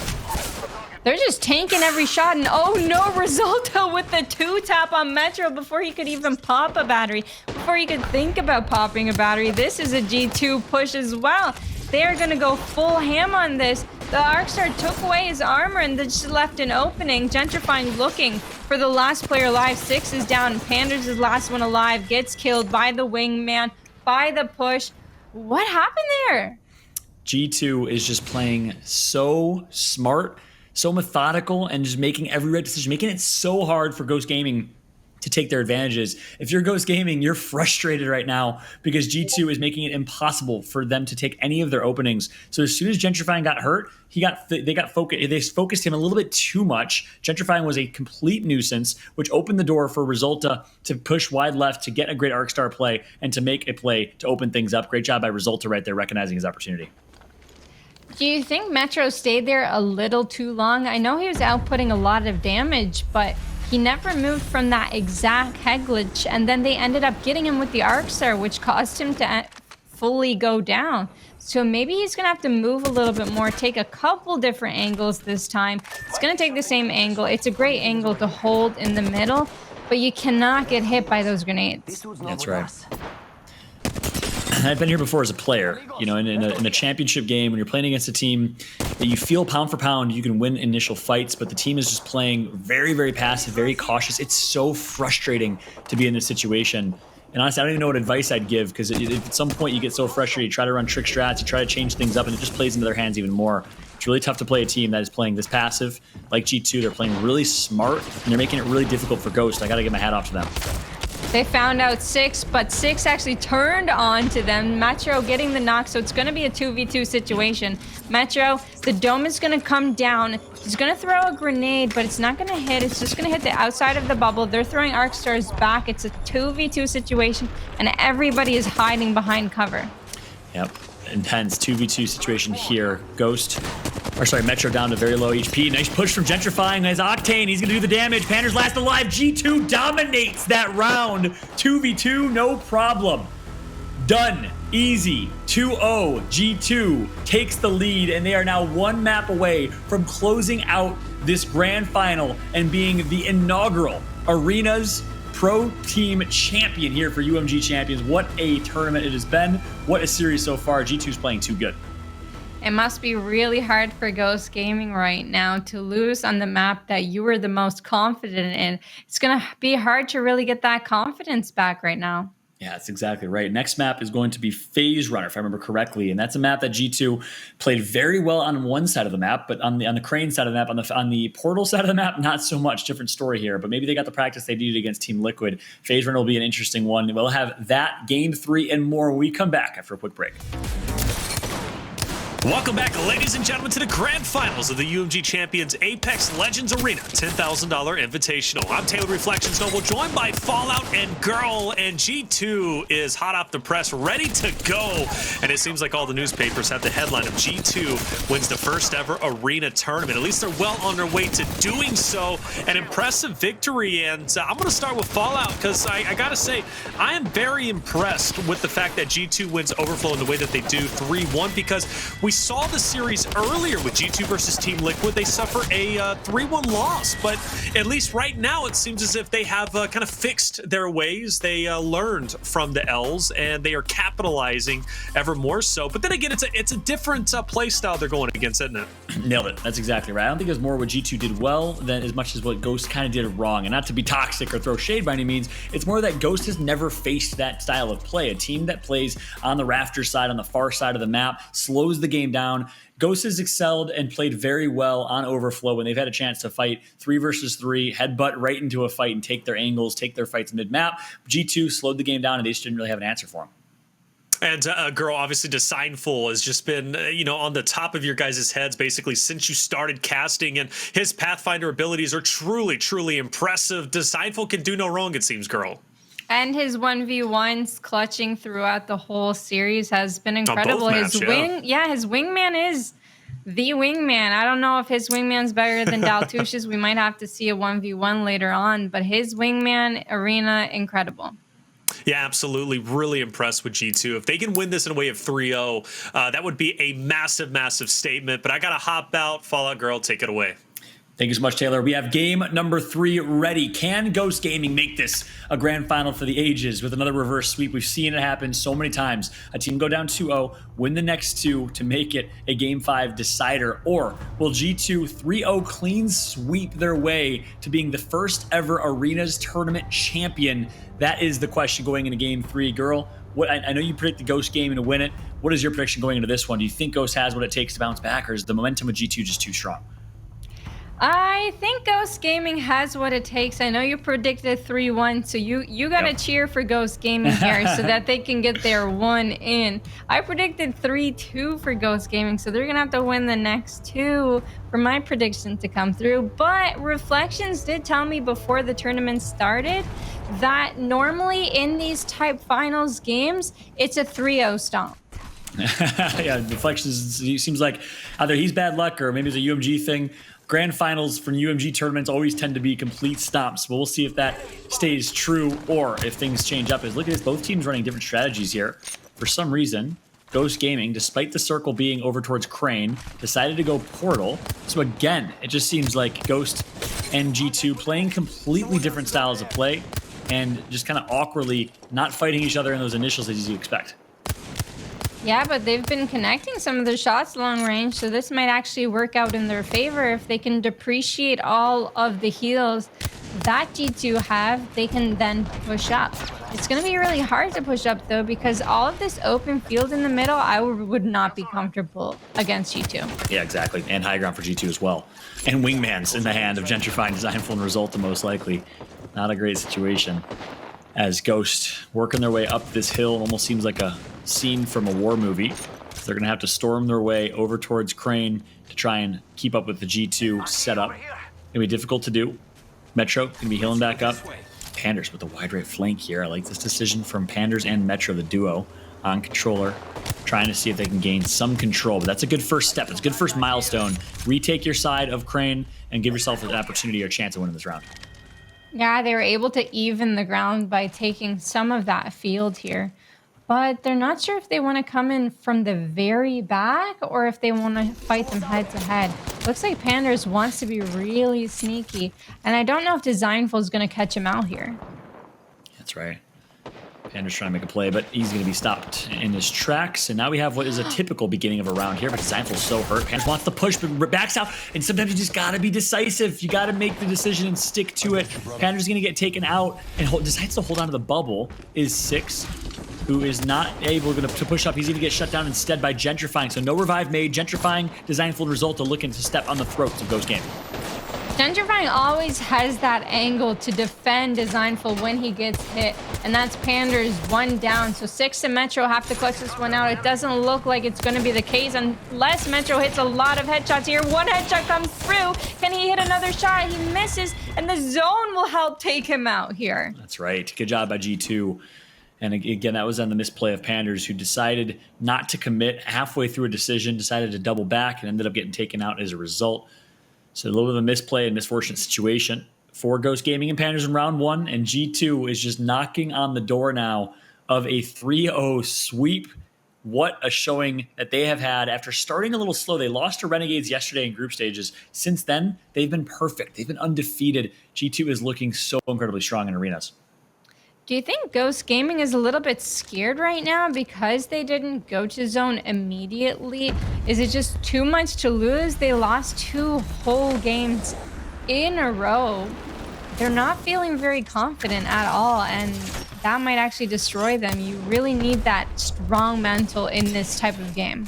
They're just tanking every shot, and oh no, Resultuh with the 2-tap on Metro before he could even pop a battery, before he could think about popping a battery. This is a G2 push as well. They're going to go full ham on this. The Arcstar took away his armor and just left an opening. Gentrifyinq looking for the last player alive. 6 is down. Pandxrz is the last one alive. Gets killed by the wingman, by the push. What happened there? G2 is just playing so smart, so methodical, and just making every right decision, making it so hard for Ghost Gaming to take their advantages. If you're Ghost Gaming, you're frustrated right now because G2 is making it impossible for them to take any of their openings. So as soon as Gentrifyinq got hurt, they focused him a little bit too much. Gentrifyinq was a complete nuisance, which opened the door for Resultuh to push wide left to get a great Arcstar play and to make a play to open things up. Great job by Resultuh right there, recognizing his opportunity. Do you think Metro stayed there a little too long? I know he was outputting a lot of damage, but he never moved from that exact head glitch, and then they ended up getting him with the Arcstar, which caused him to fully go down. So maybe he's going to have to move a little bit more, take a couple different angles this time. It's going to take the same angle. It's a great angle to hold in the middle, but you cannot get hit by those grenades. That's right. I've been here before as a player, you know, in a championship game when you're playing against a team that you feel pound for pound you can win initial fights, but the team is just playing very, very passive, very cautious. It's so frustrating to be in this situation. And honestly, I don't even know what advice I'd give, because if at some point you get so frustrated, you try to run trick strats, you try to change things up, and it just plays into their hands even more. It's really tough to play a team that is playing this passive. Like G2, they're playing really smart, and they're making it really difficult for Ghost. I got to give my hat off to them. They found out 6, but 6 actually turned on to them. Metro getting the knock, so it's going to be a 2v2 situation. Metro, the dome is going to come down. He's going to throw a grenade, but it's not going to hit. It's just going to hit the outside of the bubble. They're throwing Arcstars back. It's a 2v2 situation, and everybody is hiding behind cover. Yep. Intense 2v2 situation here. Metro down to very low HP. Nice push from Gentrifyinq. Has Octane. He's going to do the damage. Pandxrz last alive. G2 dominates that round. 2v2, no problem. Done. Easy. 2-0. G2 takes the lead, and they are now one map away from closing out this grand final and being the inaugural Arenas Pro Team Champion here for UMG Champions. What a tournament it has been. What a series so far. G2's playing too good. It must be really hard for Ghost Gaming right now to lose on the map that you were the most confident in. It's going to be hard to really get that confidence back right now. Yeah, that's exactly right. Next map is going to be Phase Runner, if I remember correctly, and that's a map that G2 played very well on one side of the map, but on the Crane side of the map, on the Portal side of the map, not so much. Different story here, but maybe they got the practice they needed against Team Liquid. Phase Runner will be an interesting one. We'll have that, Game 3, and more when we come back after a quick break. Welcome back, ladies and gentlemen, to the grand finals of the UMG Champions Apex Legends Arena $10,000 Invitational. I'm Taylor Reflections Noble, joined by Fallout and Girl, and G2 is hot off the press, ready to go. And it seems like all the newspapers have the headline of G2 wins the first ever arena tournament. At least they're well on their way to doing so. An impressive victory, and I'm going to start with Fallout because I got to say, I am very impressed with the fact that G2 wins Overflow in the way that they do 3-1, because we saw the series earlier with G2 versus Team Liquid. They suffer a 3-1 loss, but at least right now it seems as if they have kind of fixed their ways. They learned from the L's, and they are capitalizing ever more so. But then again, it's a different play style they're going against, isn't it? Nailed it. That's exactly right. I don't think it was more what G2 did well than as much as what Ghost kind of did wrong. And not to be toxic or throw shade by any means, it's more that Ghost has never faced that style of play. A team that plays on the rafter side, on the far side of the map, slows the game down. Ghost has excelled and played very well on Overflow when they've had a chance to fight 3 versus 3, headbutt right into a fight and take their angles, take their fights mid-map. G2 slowed the game down, and they just didn't really have an answer for him. And Girl, obviously Dezignful has just been, on the top of your guys' heads basically since you started casting, and his Pathfinder abilities are truly, truly impressive. Dezignful can do no wrong, it seems, Girl. And his 1v1s clutching throughout the whole series has been incredible. Maps, his wingman is the wingman. I don't know if his wingman's better than Daltush's. We might have to see a 1v1 later on, but his wingman arena, incredible. Yeah, absolutely. Really impressed with G2. If they can win this in a way of 3-0, that would be a massive, massive statement. But I got to hop out. Fallout Girl, take it away. Thank you so much, Taylor. We have game number 3 ready. Can Ghost Gaming make this a grand final for the ages with another reverse sweep? We've seen it happen so many times. A team go down 2-0, win the next 2 to make it a game 5 decider. Or will G2 3-0 clean sweep their way to being the first ever Arenas tournament champion? That is the question going into game 3. Girl, I know you predict the Ghost Gaming to win it. What is your prediction going into this one? Do you think Ghost has what it takes to bounce back, or is the momentum of G2 just too strong? I think Ghost Gaming has what it takes. I know you predicted 3-1, so you got to cheer for Ghost Gaming here so that they can get their 1 in. I predicted 3-2 for Ghost Gaming, so they're going to have to win the next 2 for my prediction to come through. But Reflections did tell me before the tournament started that normally in these type finals games, it's a 3-0 stomp. Yeah, Reflections, it seems like either he's bad luck or maybe it's a UMG thing. Grand finals from UMG tournaments always tend to be complete stomps, but we'll see if that stays true or if things change up. Look at this, both teams running different strategies here. For some reason, Ghost Gaming, despite the circle being over towards Crane, decided to go Portal. So again, it just seems like Ghost and G2 playing completely different styles of play and just kind of awkwardly not fighting each other in those initials as you expect. Yeah, but they've been connecting some of their shots long range, so this might actually work out in their favor. If they can depreciate all of the heals that G2 have, they can then push up. It's going to be really hard to push up, though, because all of this open field in the middle, I would not be comfortable against G2. Yeah, exactly. And high ground for G2 as well. And wingmans in the hand of Gentrifyinq, Dezignful, and Resultuh, most likely. Not a great situation. As Ghost working their way up this hill, it almost seems like a scene from a war movie. So they're going to have to storm their way over towards Crane to try and keep up with the G2 setup. It's going to be difficult to do. Metro going to be healing back up. Pandxrz with a wide right flank here. I like this decision from Pandxrz and Metro, the duo, on controller, trying to see if they can gain some control. But that's a good first step. It's a good first milestone. Retake your side of Crane and give yourself an opportunity or a chance of winning this round. Yeah, they were able to even the ground by taking some of that field here. but they're not sure if they want to come in from the very back or if they want to fight them head to head. Looks like Pandxrz wants to be really sneaky, and I don't know if Dezignful is going to catch him out here. That's right. Pandxrz trying to make a play, but he's going to be stopped in his tracks. And now we have what is a typical beginning of a round here, but Dezignful's so hurt. Pandxrz wants to push, but backs out. And sometimes you just got to be decisive. You got to make the decision and stick to it. Pandxrz's going to get taken out and decides to hold on to the bubble. Is 6, who is not able to push up. He's going to get shut down instead by Gentrifyinq. So no revive made. Gentrifyinq, Dezignful, and Resultuh looking to step on the throats of Ghost Gaming. Gentrifyinq always has that angle to defend Dezignful when he gets hit, and that's Pandxrz 1 down. So 6 and Metro have to clutch this one out. It doesn't look like it's going to be the case unless Metro hits a lot of headshots here. 1 headshot comes through. Can he hit another shot? He misses, and the zone will help take him out here. That's right. Good job by G2. And again, that was on the misplay of Pandxrz, who decided not to commit halfway through a decision, decided to double back, and ended up getting taken out as a result. So a little bit of a misplay and misfortunate situation for Ghost Gaming and Pandxrz in round 1, and G2 is just knocking on the door now of a 3-0 sweep. What a showing that they have had after starting a little slow. They lost to Renegades yesterday in group stages. Since then, they've been perfect. They've been undefeated. G2 is looking so incredibly strong in arenas. Do you think Ghost Gaming is a little bit scared right now because they didn't go to zone immediately? Is it just too much to lose? They lost 2 whole games in a row. They're not feeling very confident at all, and that might actually destroy them. You really need that strong mental in this type of game.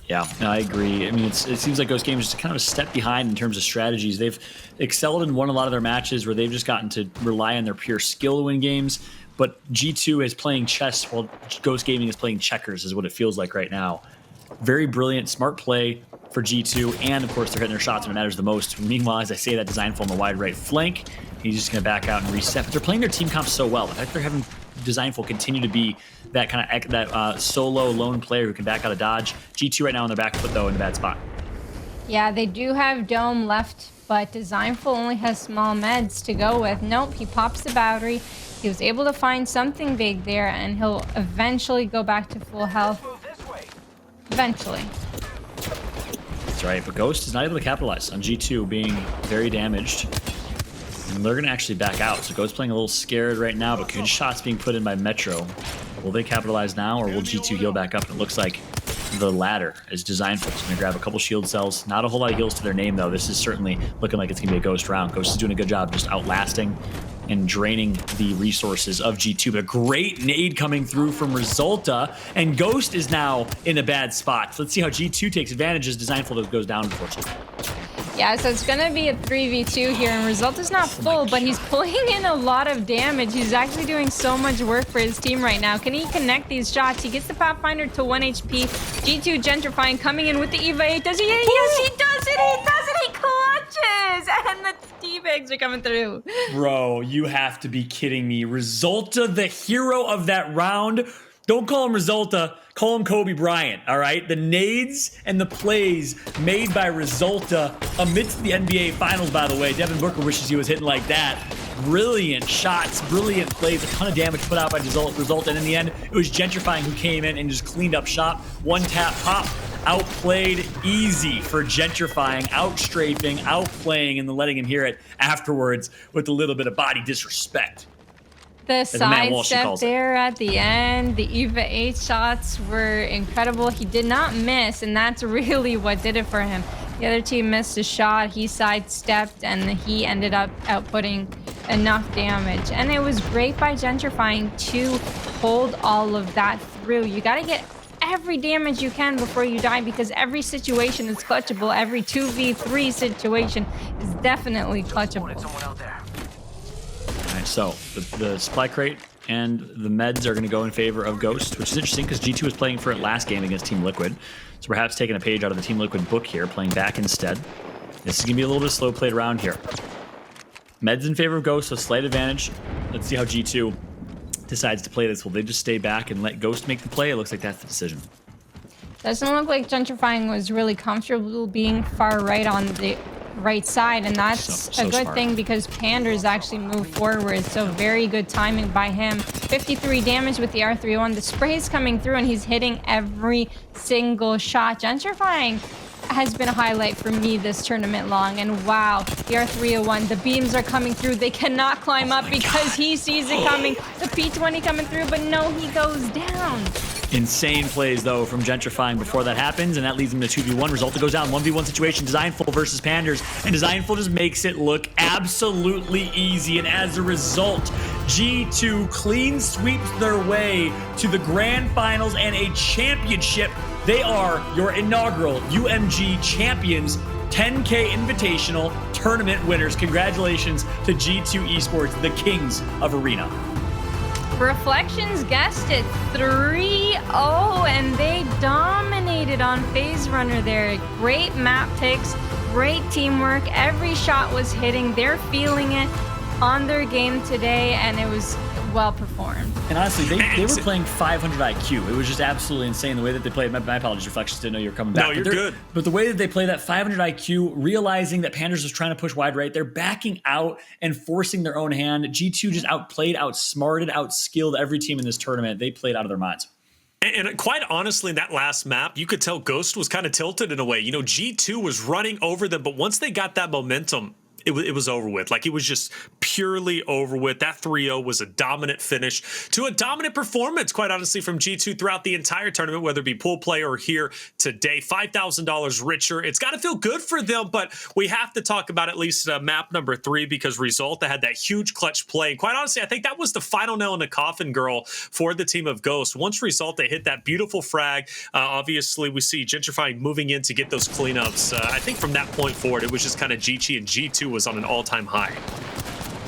Yeah, no, I agree. I mean, it seems like Ghost Gaming is just kind of a step behind in terms of strategies. They've excelled and won a lot of their matches where they've just gotten to rely on their pure skill to win games. But G2 is playing chess while Ghost Gaming is playing checkers, is what it feels like right now. Very brilliant, smart play for G2, and of course they're hitting their shots when it matters the most. Meanwhile, as I say that, Dezignful on the wide right flank, he's just going to back out and reset. But they're playing their team comp so well. The fact they're having Dezignful continue to be that kind of solo lone player who can back out of dodge. G2 right now on their back foot though in a bad spot. Yeah, they do have Dome left, but Dezignful only has small meds to go with. Nope, he pops the battery. He was able to find something big there, and he'll eventually go back to full health. Eventually. That's right, but Ghost is not able to capitalize on G2 being very damaged. And they're going to actually back out. So Ghost playing a little scared right now, but good shots being put in by Metro. Will they capitalize now, or will G2 heal back up? And it looks like the latter is Dezignful. He's going to grab a couple shield cells. Not a whole lot of heals to their name, though. This is certainly looking like it's going to be a Ghost round. Ghost is doing a good job just outlasting and draining the resources of G2. But a great nade coming through from Resultuh, and Ghost is now in a bad spot. So let's see how G2 takes advantage as Dezignful goes down, unfortunately. Yeah, so it's going to be a 3v2 here, and Resultuh's not full, but he's pulling in a lot of damage. He's actually doing so much work for his team right now. Can he connect these shots? He gets the Pathfinder to 1 HP. G2 Gentrifyinq coming in with the Eva 8. Does he? Yes, he does it! He does it! He clutches! And the teabags are coming through. Bro, you have to be kidding me. Resultuh, the hero of that round. Don't call him Resultuh, call him Kobe Bryant, all right? The nades and the plays made by Resultuh amidst the NBA Finals, by the way. Devin Booker wishes he was hitting like that. Brilliant shots, brilliant plays, a ton of damage put out by Resultuh, and in the end, it was Gentrifyinq who came in and just cleaned up shop. One tap pop, outplayed easy for Gentrifyinq, outstrafing, outplaying, and then letting him hear it afterwards with a little bit of body disrespect. The side step there at the end, the Eva 8 shots were incredible. He did not miss, and that's really what did it for him. The other team missed a shot, he sidestepped, and he ended up outputting enough damage. And it was great by Gentrifyinq to hold all of that through. You gotta get every damage you can before you die, because every situation is clutchable. Every 2v3 situation is definitely clutchable. So the supply crate and the meds are going to go in favor of Ghost, which is interesting because G2 was playing for it last game against Team Liquid. So perhaps taking a page out of the Team Liquid book here, playing back instead. This is going to be a little bit slow played around here. Meds in favor of Ghost, so slight advantage. Let's see how G2 decides to play this. Will they just stay back and let Ghost make the play? It looks like that's the decision. Doesn't look like Gentrifyinq was really comfortable being far right on the right side, and that's So a good smart. thing because Pandxrz actually moved forward, so very good timing by him. 53 damage with the R301. The spray's coming through, and he's hitting every single shot. Gentrifyinq has been a highlight for me this tournament long, and wow, the R301, the beams are coming through. They cannot climb up because he sees it coming. The P20 coming through, but no, he goes down. Insane plays, though, from Gentrifyinq before that happens, and that leads him to 2v1. Resultuh goes down. 1v1 situation. Dezignful versus Pandxrz, and Dezignful just makes it look absolutely easy. And as a result, G2 clean sweeps their way to the grand finals and a championship. They are your inaugural UMG champions, 10K Invitational tournament winners. Congratulations to G2 Esports, the kings of Arena. Reflections guessed it, 3-0, and they dominated on Phase Runner there. Great map picks, great teamwork. Every shot was hitting. They're feeling it on their game today, and it was well performed. And honestly, they were playing 500 IQ. It was just absolutely insane the way that they played. My apologies, Reflections, didn't know you were coming back. No, you're good. But the way that they play that 500 IQ, realizing that Pandxrz was trying to push wide right, they're backing out and forcing their own hand. G2 just outplayed, outsmarted, outskilled every team in this tournament. They played out of their minds. And quite honestly, in that last map, you could tell Ghost was kind of tilted in a way. You know, G2 was running over them, but once they got that momentum, it was over with. Like, it was just purely over with. That 3-0 was a dominant finish to a dominant performance, quite honestly, from G2 throughout the entire tournament, whether it be pool play or here today. $5,000 richer. It's got to feel good for them, but we have to talk about at least map number 3 because Resultuh had that huge clutch play. And quite honestly, I think that was the final nail in the coffin, girl, for the team of Ghost. Once Resultuh hit that beautiful frag, obviously we see Gentrifyinq moving in to get those cleanups. I think from that point forward, it was just kind of GG, and G2 was on an all-time high.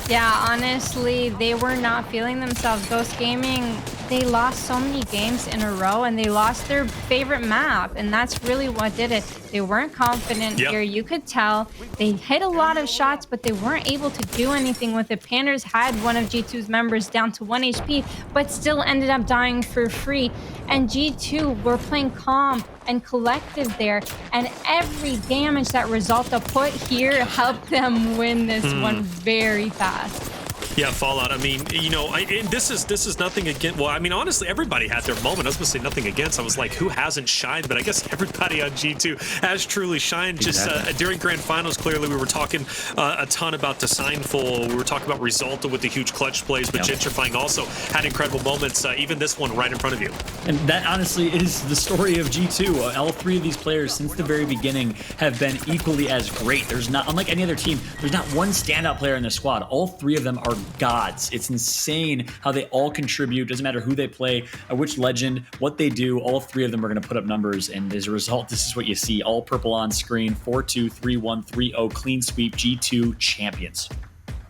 Yeah, honestly, they were not feeling themselves. Ghost Gaming, they lost so many games in a row, and they lost their favorite map, and that's really what did it. They weren't confident here. You could tell they hit a lot of shots, but they weren't able to do anything with it. Pandxrz had one of G2's members down to 1 HP, but still ended up dying for free. And G2 were playing calm and collective there, and every damage that Resultuh put here helped them win this one very fast. Yeah, Fallout. I mean, you know, this is nothing against. Well, I mean, honestly, everybody had their moment. I was going to say nothing against. I was like, who hasn't shined? But I guess everybody on G2 has truly shined. Exactly. Just during grand finals, clearly we were talking a ton about Dezignful. We were talking about Resultuh with the huge clutch plays, but Gentrifyinq also had incredible moments. Even this one right in front of you. And that honestly is the story of G2. All three of these players since the very beginning have been equally as great. There's not, unlike any other team, there's not one standout player in the squad. All three of them are gods. It's insane how they all contribute. Doesn't matter who they play, which legend, what they do. All three of them are going to put up numbers, and as a result, this is what you see. All purple on screen. 4-2, 3-1, 3-0. Clean sweep. G2 champions.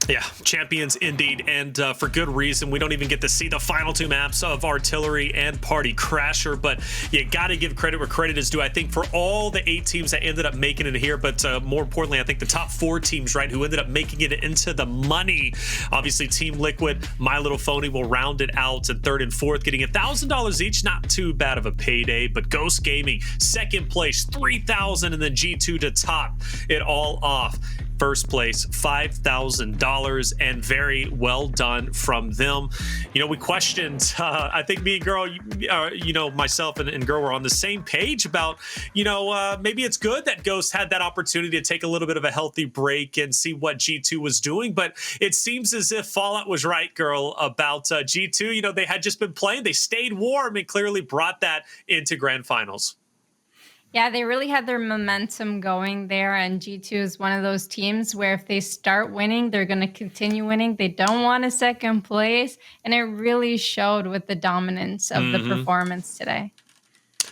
Yeah, champions indeed, and for good reason. We don't even get to see the final 2 maps of Artillery and Party Crasher, but you got to give credit where credit is due, I think, for all the 8 teams that ended up making it here, but more importantly, I think the top 4 teams, right, who ended up making it into the money. Obviously, Team Liquid, My Little Phony will round it out in 3rd and 4th, getting $1,000 each. Not too bad of a payday, but Ghost Gaming, 2nd place, $3,000, and then G2 to top it all off. First place, $5,000, and very well done from them. You know, we questioned, I think me and Girl, you know, myself and Girl were on the same page about, you know, maybe it's good that Ghost had that opportunity to take a little bit of a healthy break and see what G2 was doing, but it seems as if Fallout was right, Girl, about G2. You know, they had just been playing, they stayed warm, and clearly brought that into grand finals. Yeah, they really had their momentum going there, and G2 is one of those teams where if they start winning, they're going to continue winning. They don't want a 2nd place, and it really showed with the dominance of the performance today.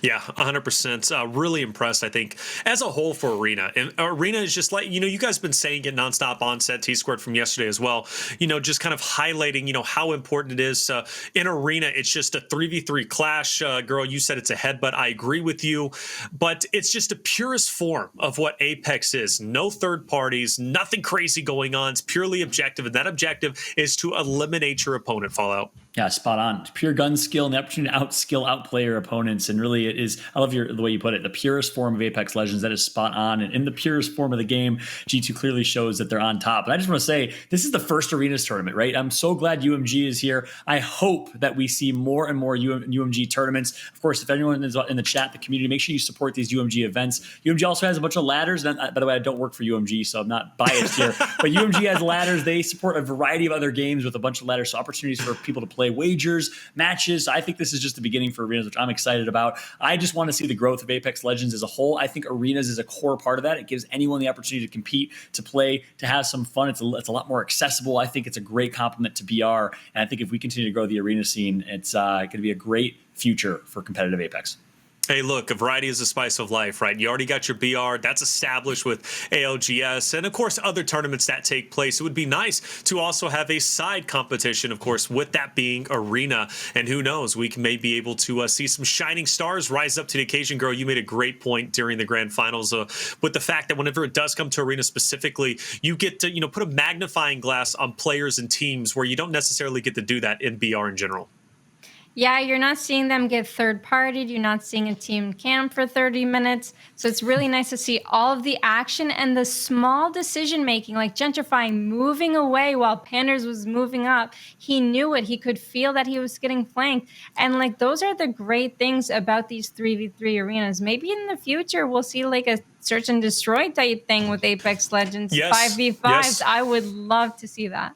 Yeah, 100%. Really impressed, I think, as a whole for Arena. And Arena is just like, you know, you guys have been saying it nonstop on set, T-Squared from yesterday as well, you know, just kind of highlighting, you know, how important it is. In Arena, it's just a 3v3 clash. Girl, you said it's a headbutt. I agree with you. But it's just a purest form of what Apex is. No third parties, nothing crazy going on. It's purely objective. And that objective is to eliminate your opponent, Fallout. Yeah, spot on. Pure gun skill and the opportunity to outplay your opponents. And really, it is, I love the way you put it, the purest form of Apex Legends. That is spot on. And in the purest form of the game, G2 clearly shows that they're on top. And I just want to say, this is the first Arenas tournament, right? I'm so glad UMG is here. I hope that we see more and more UMG tournaments. Of course, if anyone is in the chat, the community, make sure you support these UMG events. UMG also has a bunch of ladders. And by the way, I don't work for UMG, so I'm not biased here. But UMG has ladders. They support a variety of other games with a bunch of ladders. So opportunities for people to play wagers, matches. I think this is just the beginning for Arenas, which I'm excited about. I just want to see the growth of Apex Legends as a whole. I think Arenas is a core part of that. It gives anyone the opportunity to compete, to play, to have some fun. It's a lot more accessible. I think it's a great compliment to BR. And I think if we continue to grow the arena scene, it's going to be a great future for competitive Apex. Hey, look, a variety is the spice of life, right? You already got your BR. That's established with ALGS and, of course, other tournaments that take place. It would be nice to also have a side competition, of course, with that being Arena. And who knows, we may be able to see some shining stars rise up to the occasion. Girl, you made a great point during the grand finals with the fact that whenever it does come to Arena specifically, you get to, put a magnifying glass on players and teams where you don't necessarily get to do that in BR in general. Yeah, you're not seeing them get third-partied. You're not seeing a team camp for 30 minutes. So it's really nice to see all of the action and the small decision-making, like Gentrifyinq moving away while Pandxrz was moving up. He knew it. He could feel that he was getting flanked. And, those are the great things about these 3v3 arenas. Maybe in the future we'll see, a search and destroy type thing with Apex Legends, yes. 5v5s. Yes. I would love to see that.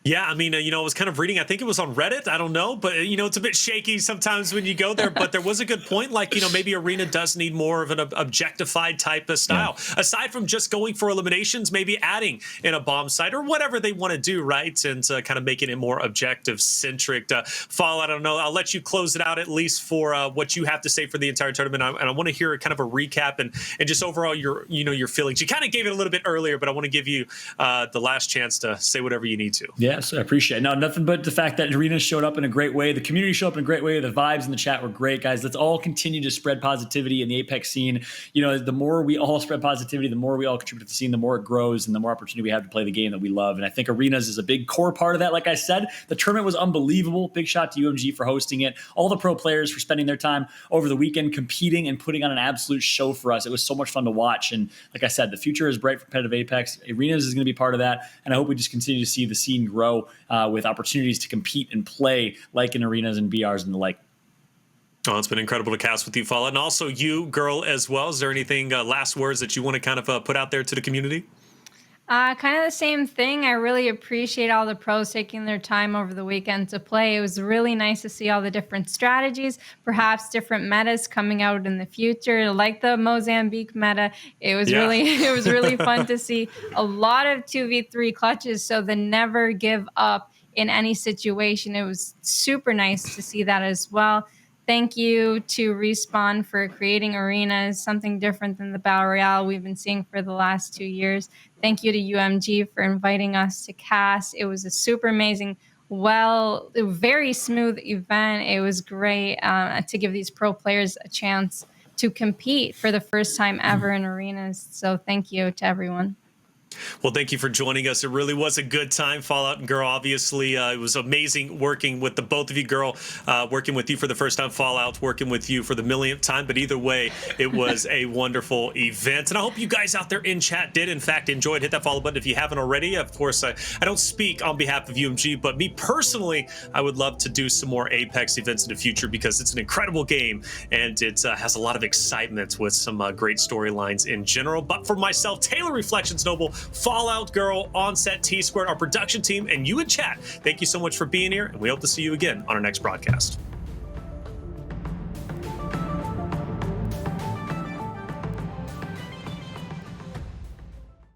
Yeah, I mean, I was kind of reading, I think it was on Reddit, I don't know, but, it's a bit shaky sometimes when you go there, but there was a good point, maybe Arena does need more of an objectified type of style. Yeah. Aside from just going for eliminations, maybe adding in a bomb site or whatever they want to do, right? And kind of making it more objective-centric. Fallout, I don't know, I'll let you close it out at least for what you have to say for the entire tournament, and I want to hear kind of a recap and just overall your feelings. You kind of gave it a little bit earlier, but I want to give you the last chance to say whatever you need to. Yes, I appreciate it. No, nothing but the fact that Arena showed up in a great way. The community showed up in a great way. The vibes in the chat were great, guys. Let's all continue to spread positivity in the Apex scene. The more we all spread positivity, the more we all contribute to the scene, the more it grows and the more opportunity we have to play the game that we love. And I think Arenas is a big core part of that. Like I said, the tournament was unbelievable. Big shout to UMG for hosting it. All the pro players for spending their time over the weekend competing and putting on an absolute show for us. It was so much fun to watch. And like I said, the future is bright for competitive Apex. Arenas is going to be part of that. And I hope we just continue to see the scene grow with opportunities to compete and play like in Arenas and BRs and the like. Oh, it's been incredible to cast with you, Fallout. And also you, girl, as well. Is there anything, last words that you want to kind of put out there to the community? Kind of the same thing. I really appreciate all the pros taking their time over the weekend to play. It was really nice to see all the different strategies, perhaps different metas coming out in the future, like the Mozambique meta. It was really fun to see a lot of 2v3 clutches. So the never give up in any situation. It was super nice to see that as well. Thank you to Respawn for creating arenas, something different than the Battle Royale we've been seeing for the last 2 years. Thank you to UMG for inviting us to cast. It was a super amazing, very smooth event. It was great to give these pro players a chance to compete for the first time ever in arenas. So thank you to everyone. Well, thank you for joining us. It really was a good time, Fallout and Girl. Obviously, it was amazing working with the both of you, Girl, working with you for the first time, Fallout, working with you for the millionth time. But either way, it was a wonderful event. And I hope you guys out there in chat did, in fact, enjoy it. Hit that follow button if you haven't already. Of course, I don't speak on behalf of UMG, but me personally, I would love to do some more Apex events in the future because it's an incredible game and it has a lot of excitement with some great storylines in general. But for myself, Taylor Reflections Noble, Fallout Girl, Onset, T-Squared, our production team, and you in chat, thank you so much for being here, and we hope to see you again on our next broadcast.